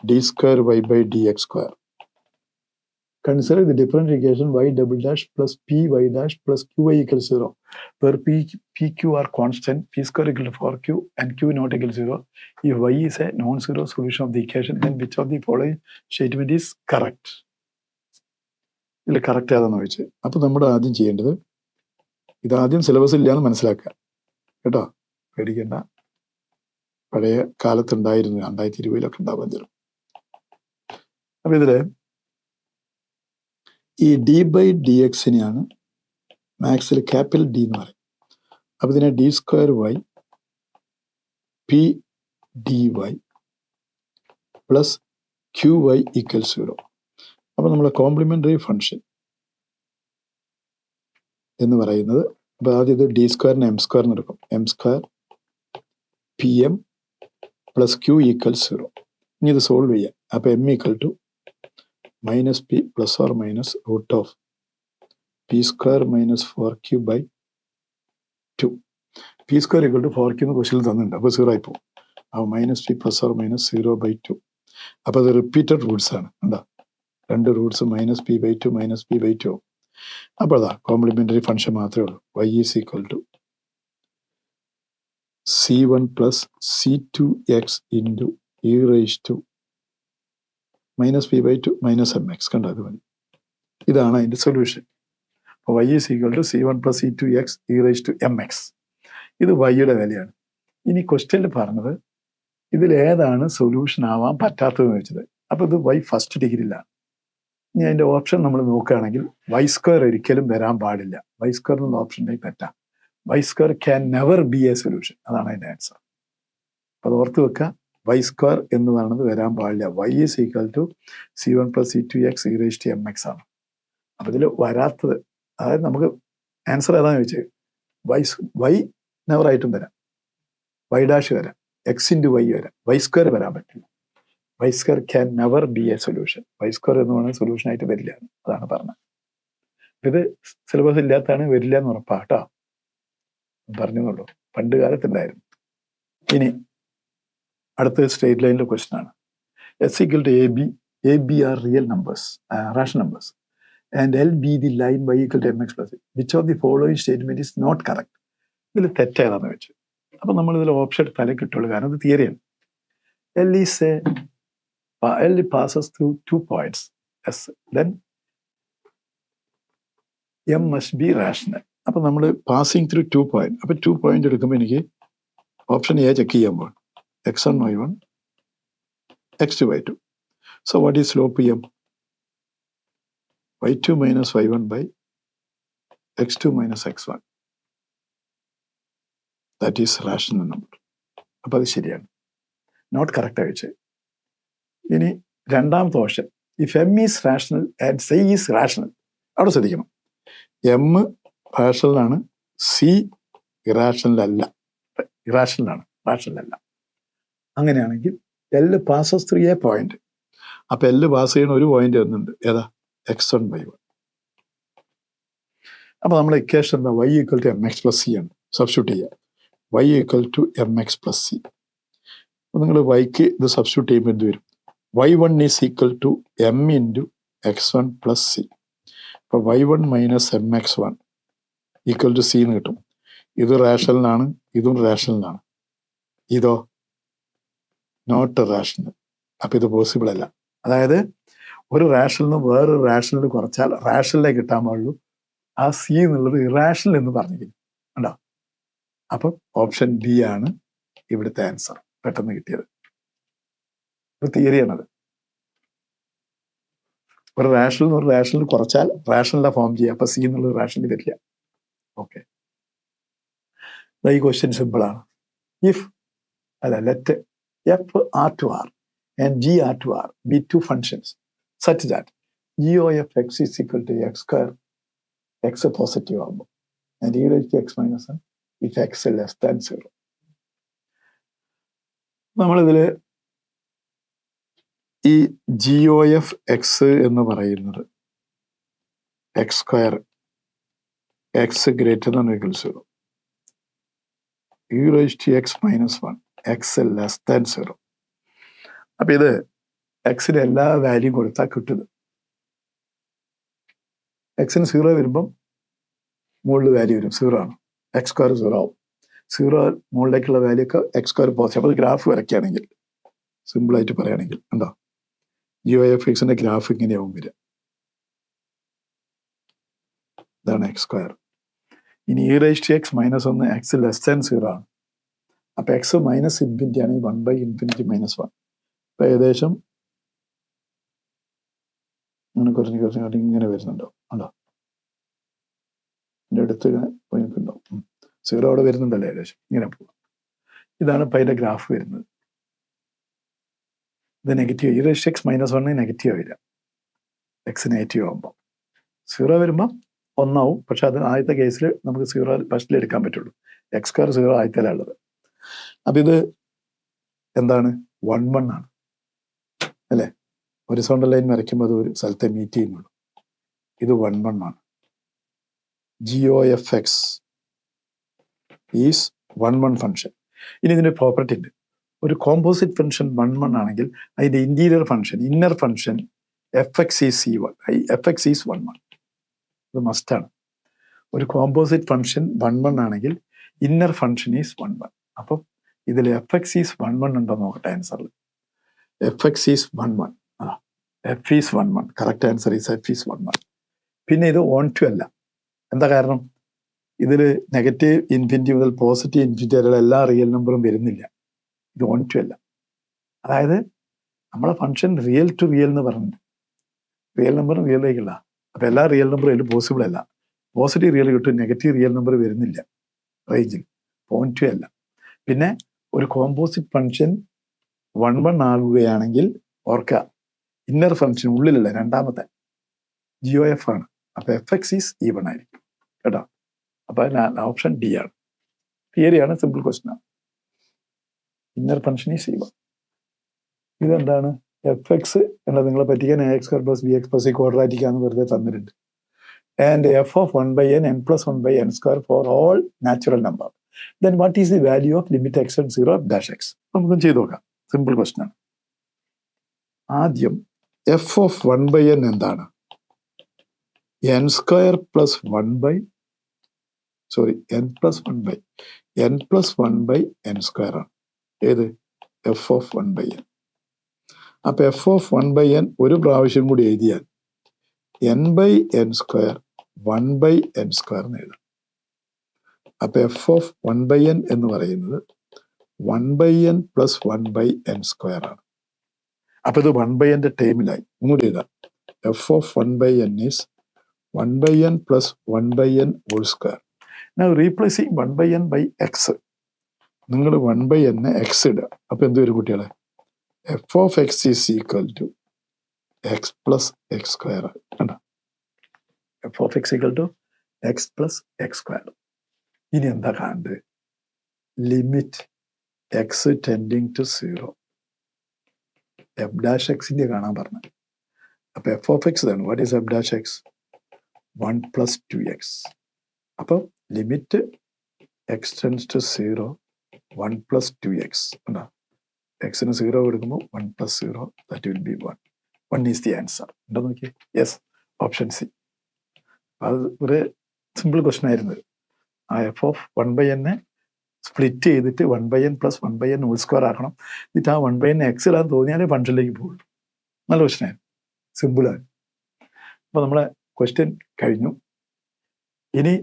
d²y/dx². Consider the differential equation y double dash plus py dash plus qy equals 0, where pq are constant, p² = 4q and q not equal to 0. If y is a non-zero solution of the equation, then which of the following statement is correct? ഇതിൽ correct ഏതാണെന്ന് ചോദിച്ചു. അപ്പോൾ നമ്മൾ ആദ്യം ചെയ്യേണ്ടത് ഇതാദ്യം syllabus ഇല്ലാന്ന് മനസ്സിലാക്കുക കേട്ടോ. പേടിക്കേണ്ട. പഴയ കാലത്തുണ്ടായിരുന്നു, 2020 ഉണ്ടാവാൻ തരും. അപ്പോൾ ഇതിൽ ഈ d/dx-നെയാണ് മാത്സിൽ ക്യാപിറ്റൽ ഡി എന്ന് പറയും. അപ്പോൾ ഇതിനെ d² p dy plus qy = 0. അപ്പോൾ നമ്മളെ കോംപ്ലിമെൻ്ററി ഫംഗ്ഷൻ എന്ന് പറയുന്നത്, അപ്പോൾ ആദ്യം ഇത് d² m² എടുക്കും. m² pm plus q = 0. ഇനി ഇത് സോൾവ് ചെയ്യാം. അപ്പോൾ m = -p plus or minus root of p² - 4q/2. p² = 4q എന്ന് ക്വസ്റ്റ്യനിൽ തന്നിട്ടുണ്ട്. അപ്പോൾ 0 ആയി പോകും. അപ്പോൾ -p plus or minus 0/2. അപ്പോൾ അത് റിപ്പീറ്റഡ് റൂട്ട്സ് ആണ്. എന്താ 2 റൂട്ട്സ് -p/2 -p/2. അപ്പോൾ അതാ കോംപ്ലിമെൻ്ററി ഫംഗ്ഷൻ മാത്രമേ ഉള്ളൂ. y = c1 plus c2x into e raised to -p/2 -mx. കണ്ടോ, അത് മതി. ഇതാണ് അതിൻ്റെ സൊല്യൂഷൻ. അപ്പോൾ y = c1 plus c2x e raised to mx. ഇത് വൈയുടെ വിലയാണ്. ഇനി ക്വസ്റ്റ്യനിൽ പറഞ്ഞത് ഇതിലേതാണ് സൊല്യൂഷൻ ആവാൻ പറ്റാത്തതെന്ന് വെച്ചത്. അപ്പോൾ ഇത് y ഫസ്റ്റ് ഡിഗ്രിയിലാണ്. ഇനി അതിൻ്റെ ഓപ്ഷൻ നമ്മൾ നോക്കുകയാണെങ്കിൽ y² ഒരിക്കലും വരാൻ പാടില്ല. y² എന്നുള്ള ഓപ്ഷൻ്റെ തെറ്റാം. y² can never be A solution. അതാണ് അതിൻ്റെ ആൻസർ. അപ്പോൾ അത് ഓർത്ത് വെക്കുക. y² എന്ന് പറയുന്നത് വരാൻ പാടില്ല. y = c1 plus c2x e raised to mx ആണ്. അപ്പോൾ ഇതിൽ വരാത്തത്, അതായത് നമുക്ക് ആൻസർ ഏതാണെന്ന് ചോദിച്ചത് y നെവറായിട്ടും വരാം, y' വരാം, x × y വരാം, y² വരാൻ പറ്റില്ല. y² can never be A solution. y² എന്ന് പറയുന്നത് സൊല്യൂഷനായിട്ട് വരില്ല. അതാണ് പറഞ്ഞത്. ഇത് സിലബസ് ഇല്ലാത്തതാണ്, വരില്ല എന്ന് ഉറപ്പാണ് കേട്ടോ. പറഞ്ഞെന്നുള്ളൂ, പണ്ട് കാലത്തുണ്ടായിരുന്നു. ഇനി അടുത്ത സ്ട്രേറ്റ് ലൈനിലെ ക്വസ്റ്റൻ ആണ്. s = ab are real numbers, rational numbers, and l be the line y = mx plus. Which of the following statement is not correct? ഇതിൽ തെറ്റേതാന്ന് വെച്ചു. അപ്പം നമ്മൾ ഇതിൽ ഓപ്ഷൻ എടുത്താലേ കിട്ടുള്ളൂ, കാരണം ഇത് തിയറിയാണ്. L passes through 2 points s, then m must be rational. അപ്പം നമ്മൾ പാസിങ് ത്രൂ 2 പോയിന്റ്, അപ്പം 2 പോയിന്റ് എടുക്കുമ്പോൾ എനിക്ക് ഓപ്ഷൻ എ ചെക്ക് ചെയ്യാൻ പോകും. x1 y1 x2 y2. So what is slope m? y2 minus y1 by x2 minus x1. That is rational number. അപ്പോൾ അത് ശരിയാണ്, നോട്ട് കറക്റ്റ് ആയിട്ട്. ഇനി രണ്ടാമത്തെ option, if M is rational and C is rational. അവിടെ ശ്രദ്ധിക്കണം, M റാഷണലാണ്, C ഇറാഷണലല്ല, ഇറാഷണലാണ്, റാഷണലല്ല. അങ്ങനെയാണെങ്കിൽ L passes through A point. അപ്പം എൽ പാസ് ചെയ്യുന്ന ഒരു പോയിന്റ് വരുന്നുണ്ട്, ഏതാ? x1 y1. അപ്പം നമ്മൾ ഇക്വേഷൻ എന്താ? y = mx plus c ആണ്. സബ്സ്റ്റിറ്റ്യൂട്ട് ചെയ്യുക. y = mx plus c. അപ്പം നിങ്ങൾ വൈക്ക് ഇത് സബ്സ്റ്റിറ്റ്യൂട്ട് ചെയ്യുമ്പോൾ എന്ത് വരും? y1 is equal to m into x1 plus c. അപ്പോൾ y1 minus m x one equal to c എന്ന് കിട്ടും. ഇത് റാഷണലാണ്, ഇതും റാഷണലാണ്. ഇതോ നോട്ട് റാഷണൽ. അപ്പം ഇത് പോസിബിൾ അല്ല. അതായത് ഒരു റാഷണൽ നിന്ന് വേറൊരു റാഷണൽ കുറച്ചാൽ റാഷണലേ കിട്ടാൻ പാടുള്ളൂ. ആ സി എന്നുള്ളത് ഇറാഷണൽ എന്ന് പറഞ്ഞിരിക്കുന്നു. ഉണ്ടോ? അപ്പം ഓപ്ഷൻ ബി ആണ് ഇവിടുത്തെ ആൻസർ പെട്ടെന്ന് കിട്ടിയത്. ഒരു തിയറിയാണത്. ഒരു റാഷണൽ നിന്ന് ഒരു റാഷണൽ കുറച്ചാൽ റാഷണലിനെ ഫോം ചെയ്യുക. അപ്പൊ സി എന്നുള്ളത് റാഷണൽ വരില്ല. ഓക്കെ, ഈ ക്വസ്റ്റ്യൻ സിമ്പിൾ ആണ്. If let f R to R and g R to R be two functions such that g o f x is equal to x square, x positive ആകുമ്പോൾ, and e rice to X minus one if x less than 0. നമ്മളിതില് ഈ g o f x എന്ന് പറയുന്നത് x square x greater than or equal 0, e rice to X minus one X less than 0. അപ്പൊ ഇത് എക്സിന് എല്ലാ value കൊടുത്താൽ കിട്ടുന്നത്. എക്സിന് 0 വരുമ്പം മുകളിൽ വാല്യൂ വരും 0 ആണ്. എക്സ് സ്ക്വയർ 0 ആവും. 0 മുകളിലേക്കുള്ള വാല്യൂ ഒക്കെ എക്സ് സ്ക്വയർ പോസിറ്റീവ്. അപ്പോൾ ഗ്രാഫ് വരയ്ക്കുകയാണെങ്കിൽ, സിമ്പിളായിട്ട് പറയുകയാണെങ്കിൽ, ഉണ്ടോ, ജി ഒ എഫ് എക്സിന്റെ ഗ്രാഫ് ഇങ്ങനെയാവും വരിക. ഇതാണ് എക്സ് സ്ക്വയർ. ഇനി e rice to X minus 1 x less than 0 ആണ്. അപ്പൊ എക്സ് മൈനസ് ഇൻഫിനിറ്റി ആണെങ്കിൽ 1/∞ മൈനസ് 1. അപ്പൊ ഏകദേശം അങ്ങനെ കുറഞ്ഞ് ഇങ്ങനെ വരുന്നുണ്ടോ? ഉണ്ടോ? എൻ്റെ അടുത്ത് പോയിട്ടുണ്ടോ? 0 അവിടെ വരുന്നുണ്ടല്ലോ, ഏകദേശം ഇങ്ങനെ പോവാം. ഇതാണ് ഇപ്പം അതിന്റെ ഗ്രാഫ് വരുന്നത്. ഇത് negative. E rice to X minus 1 negative വരിക. എക്സ് നെഗറ്റീവ് ആകുമ്പോൾ 0 വരുമ്പോൾ 1 ആവും. പക്ഷെ അത് ആദ്യത്തെ കേസിൽ നമുക്ക് 0 ഫസ്റ്റിൽ എടുക്കാൻ പറ്റുള്ളൂ. X square 0 ആദ്യത്തിലുള്ളത്. അപ്പൊ ഇത് എന്താണ്? 1 1 ആണ് അല്ലേ? ഹൊറിസോണ്ടൽ ലൈൻ വരയ്ക്കുമ്പോൾ അത് ഒരു സ്ഥലത്തെ മീറ്റ് ചെയ്യുന്നുള്ളൂ. ഇത് 1 1 ആണ്. G o f x is 1 1 function. ഇനി ഇതിന്റെ പ്രോപ്പർട്ടി ഉണ്ട്. ഒരു കോമ്പോസിറ്റ് ഫംഗ്ഷൻ 1 1 ആണെങ്കിൽ അതിന്റെ interior function, inner function F x is C1, F x is 1 1. ഇത് മസ്റ്റാണ്. ഒരു കോമ്പോസിറ്റ് ഫംഗ്ഷൻ 1 1 ആണെങ്കിൽ ഇന്നർ ഫംഗ്ഷൻ ഈസ് 1 1. അപ്പം ഇതിൽ എഫ് എക്സ് ഈസ് 1 1 ഉണ്ടോ നോക്കട്ടെ ആൻസറിൽ. F x is 1 1. F is 1 1. Correct answer is f is 1 1. പിന്നെ ഇത് ഓൺ ടു അല്ല. എന്താ കാരണം? ഇതിൽ നെഗറ്റീവ് ഇൻഫിനിറ്റി മുതൽ പോസിറ്റീവ് ഇൻഫിനിറ്റി വരെയുള്ള എല്ലാ റിയൽ നമ്പറും വരുന്നില്ല. ഇത് ഓൺ ടു അല്ല. അതായത് നമ്മളെ ഫംഗ്ഷൻ റിയൽ ടു റിയൽ എന്ന് പറഞ്ഞിട്ടുണ്ട്. റിയൽ നമ്പർ റിയലിലേക്കുള്ള. അപ്പൊ എല്ലാ റിയൽ നമ്പറും അതിൽ പോസിബിൾ അല്ല. പോസിറ്റീവ് റിയൽ കിട്ടും, നെഗറ്റീവ് റിയൽ നമ്പർ വരുന്നില്ല റേഞ്ചിൽ. ഓൺ ടു അല്ല. പിന്നെ ഒരു കോമ്പോസിറ്റ് ഫംഗ്ഷൻ 1 1 ആകുകയാണെങ്കിൽ ഓർക്കുക, ഇന്നർ ഫംഗ്ഷൻ ഉള്ളിലുള്ള രണ്ടാമത്തെ ജി ഒ എഫ് ആണ്. അപ്പൊ എഫ് എക്സ് ഈസ് ഈവൺ ആയിരിക്കും കേട്ടോ. അപ്പൊ ഓപ്ഷൻ ഡി ആണ്. തിയറിയാണ്, സിമ്പിൾ ക്വസ്റ്റ്യൻ ആണ്. Inner function is even. ഇതെന്താണ്? എഫ് എക്സ് എന്നത് നിങ്ങളെ പറ്റിക്കാൻ A X square plus B X plus quadratic ആണെന്ന് വെറുതെ തന്നിട്ടുണ്ട്. And F of 1/n n plus 1/n square for all natural number. Then what is the value of limit x at 0 dash x? നമുക്ക് ചെയ്ത് നോക്കാം. Simple question ആണ്. ആദ്യം F of 1/n എന്താണ്? n square plus n plus 1/n square ആണ്. ഏത്? F of 1/n. അപ്പൊ f of 1/n ഒരു പ്രാവശ്യം കൂടി എഴുതിയാൽ n/n സ്ക്വയർ 1/n സ്ക്വയർ എന്ന് എഴുതാം. അപ്പൊ എഫ് ഓഫ് 1/n എന്ന് പറയുന്നത് 1/n പ്ലസ് 1/n സ്ക്വയർ ആണ്. അപ്പൊ ഇത് 1/n ടേമിലായി. ഒന്നുകൂടി എഴുതാം. F of 1/n is 1/n plus 1/n whole square. Now replacing 1/n by x. നിങ്ങൾ 1/n x ഇടുക. അപ്പൊ എന്ത് വരും കുട്ടികളെ? F of x is equal to x plus x square. കണ്ടോ? F of x equal to x plus x square. ഇനി എന്താ കാണേണ്ടത്? Limit x tending to 0. F dash എക്സിന്റെ കാണാൻ പറഞ്ഞു. അപ്പൊ എഫ് ഓഫ് എക്സ് ഇതാണ്. What is f dash x? 1 plus 2x. അപ്പൊ limit x tends to 0 1 plus 2x. ഉണ്ടോ? എക്സിന് 0 കൊടുക്കുമ്പോൾ 1 plus 0 that will be 1. 1 is the answer. ഉണ്ടോ നോക്കിയേ? Yes, option C. അത് ഒരു സിമ്പിൾ ക്വസ്റ്റൻ ആയിരുന്നു. ആ എഫ് ഓഫ് 1/n സ്പ്ലിറ്റ് ചെയ്തിട്ട് 1/n + 1/n ഹോൾ സ്ക്വയർ ആക്കണം. എന്നിട്ട് ആ 1/n എക്സ് ഇടാൻ തോന്നിയാലേ ഫംഗ്ഷനിലേക്ക് പോകുള്ളൂ. നല്ല ക്വസ്റ്റനായിരുന്നു, സിമ്പിളാണ്. അപ്പോൾ നമ്മളെ ക്വസ്റ്റ്യൻ കഴിഞ്ഞു. ഇനി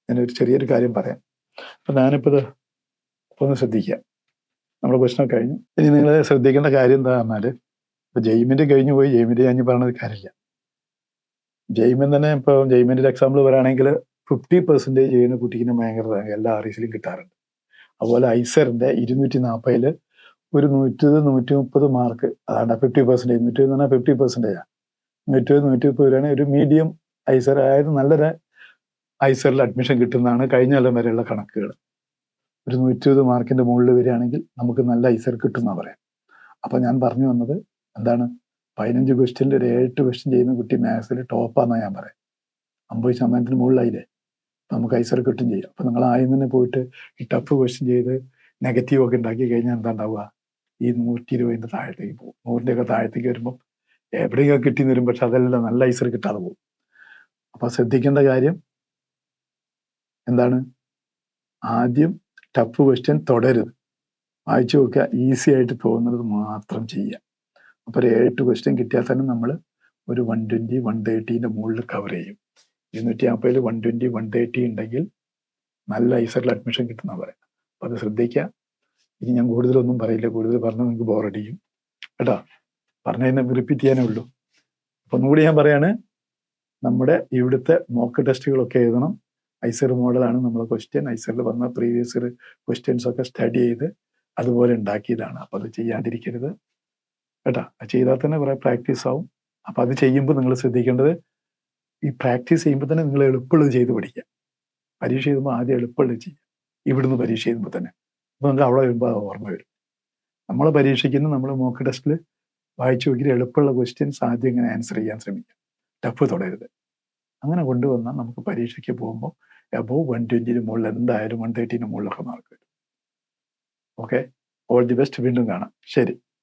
ഞാനൊരു ചെറിയൊരു കാര്യം പറയാം. അപ്പം ഞാനിപ്പോൾ ഇത് ഒന്ന് ശ്രദ്ധിക്കുക. നമ്മുടെ ക്വസ്റ്റൻ കഴിഞ്ഞു. ഇനി നിങ്ങൾ ശ്രദ്ധിക്കേണ്ട കാര്യം എന്താ പറഞ്ഞാൽ, ഇപ്പോൾ ജെയിമിൻ്റെ കഴിഞ്ഞു പോയി, ജെയിമിൻ്റെ ഞാൻ പറഞ്ഞത് കാര്യമില്ല. ജെയിമിൻ തന്നെ ഇപ്പോൾ ജെയിമിൻ്റെ എക്സാമ്പിൾ പറയുകയാണെങ്കിൽ 50% ചെയ്യുന്ന കുട്ടിക്ക് ഭയങ്കര എല്ലാ RECയിലും കിട്ടാറുണ്ട്. അതുപോലെ ഐസറിൻ്റെ 240 ഒരു 120-130 മാർക്ക്, അതാണ് 50%. 120 എന്ന് പറഞ്ഞാൽ 50%. 120-130 വരെയാണ് ഒരു മീഡിയം ഐസർ, അതായത് നല്ലൊരു ഐസറിൽ അഡ്മിഷൻ കിട്ടുന്നതാണ് കഴിഞ്ഞ കൊല്ലം വരെയുള്ള കണക്കുകൾ. ഒരു 120 മാർക്കിൻ്റെ മുകളിൽ വരികയാണെങ്കിൽ നമുക്ക് നല്ല ഐസർ കിട്ടുമെന്നാണ് പറയാം. അപ്പോൾ ഞാൻ പറഞ്ഞു വന്നത് എന്താണ്, 15 ക്വസ്റ്റ്യനിൽ ഒരു 7 ക്വസ്റ്റ്യൻ ചെയ്യുന്ന കുട്ടി മാത്സിൽ ടോപ്പാണെന്നാണ് ഞാൻ പറയാം. 50% മുകളിലായില്ലേ, നമുക്ക് ഐസർ കിട്ടും ചെയ്യാം. അപ്പോൾ നിങ്ങൾ ആദ്യം തന്നെ പോയിട്ട് ഈ ടഫ് ക്വസ്റ്റ്യൻ ചെയ്ത് നെഗറ്റീവ് ഒക്കെ ഉണ്ടാക്കി കഴിഞ്ഞാൽ എന്താ ഉണ്ടാവുക, ഈ 120ൻ്റെ താഴത്തേക്ക് പോകും. 100ൻ്റെയൊക്കെ താഴത്തേക്ക് വരുമ്പോൾ എവിടെയൊക്കെ കിട്ടിയെന്ന് വരും, പക്ഷെ അതെല്ലാം നല്ല ഐസർ കിട്ടാതെ പോകും. അപ്പോൾ ശ്രദ്ധിക്കേണ്ട കാര്യം എന്താണ്, ആദ്യം ടഫ് ക്വസ്റ്റ്യൻ തുടരുത്, വായിച്ചു നോക്കുക, ഈസി ആയിട്ട് തോന്നുന്നത് മാത്രം ചെയ്യുക. അപ്പോൾ ഒരു 8 ക്വസ്റ്റ്യൻ കിട്ടിയാൽ തന്നെ നമ്മൾ ഒരു 120-130ൻ്റെ മുകളിൽ കവർ ചെയ്യും. 250 120-130 ഉണ്ടെങ്കിൽ നല്ല ഐസറിൽ അഡ്മിഷൻ കിട്ടുന്ന പറയാം. അപ്പോൾ അത് ശ്രദ്ധിക്കുക. ഇനി ഞാൻ കൂടുതലൊന്നും പറയില്ല, കൂടുതൽ പറഞ്ഞാൽ നിങ്ങൾക്ക് ബോറടിക്കും കേട്ടോ. പറഞ്ഞതിനെ റിപ്പീറ്റ് ചെയ്യാനേ ഉള്ളൂ. അപ്പോൾ ഒന്നുകൂടി ഞാൻ പറയാണ്, നമ്മുടെ ഇവിടുത്തെ മോക്ക് ടെസ്റ്റുകളൊക്കെ എഴുതണം. ഐസർ മോഡലാണ് നമ്മളെ ക്വസ്റ്റ്യൻ. ഐസറിൽ വന്ന പ്രീവിയസ് ഇയർ ക്വസ്റ്റ്യൻസ് ഒക്കെ സ്റ്റഡി ചെയ്ത് അതുപോലെ ഉണ്ടാക്കിയതാണ്. അപ്പോൾ അത് ചെയ്യാണ്ടിരിക്കരുത് കേട്ടോ. അത് ചെയ്താൽ തന്നെ കുറേ പ്രാക്ടീസ് ആവും. അപ്പോൾ അത് ചെയ്യുമ്പോൾ നിങ്ങൾ ശ്രദ്ധിക്കേണ്ടത്, ഈ പ്രാക്ടീസ് ചെയ്യുമ്പോൾ തന്നെ നിങ്ങൾ എളുപ്പമുള്ളത് ചെയ്ത് പഠിക്കുക. പരീക്ഷ എഴുതുമ്പോൾ ആദ്യം എളുപ്പമുള്ളത് ചെയ്യുക. ഇവിടുന്ന് പരീക്ഷ എഴുതുമ്പോൾ തന്നെ അപ്പോൾ നിങ്ങൾക്ക് അവിടെ വരുമ്പോൾ അത് ഓർമ്മ വരും. നമ്മൾ പരീക്ഷിക്കുന്ന നമ്മൾ മോക്ക് ടെസ്റ്റിൽ വായിച്ചു നോക്കിയിട്ട് എളുപ്പമുള്ള ക്വസ്റ്റ്യൻസ് ആദ്യം ഇങ്ങനെ ആൻസർ ചെയ്യാൻ ശ്രമിക്കുക. ടഫ് തുടരുത്. അങ്ങനെ കൊണ്ടുവന്നാൽ നമുക്ക് പരീക്ഷയ്ക്ക് പോകുമ്പോൾ അബോവ് 120ന് മുകളിൽ എന്തായാലും 130ന് മുകളിലൊക്കെ മാർക്ക് വരും. Okay, all the best. വീണ്ടും കാണാം. ശരി.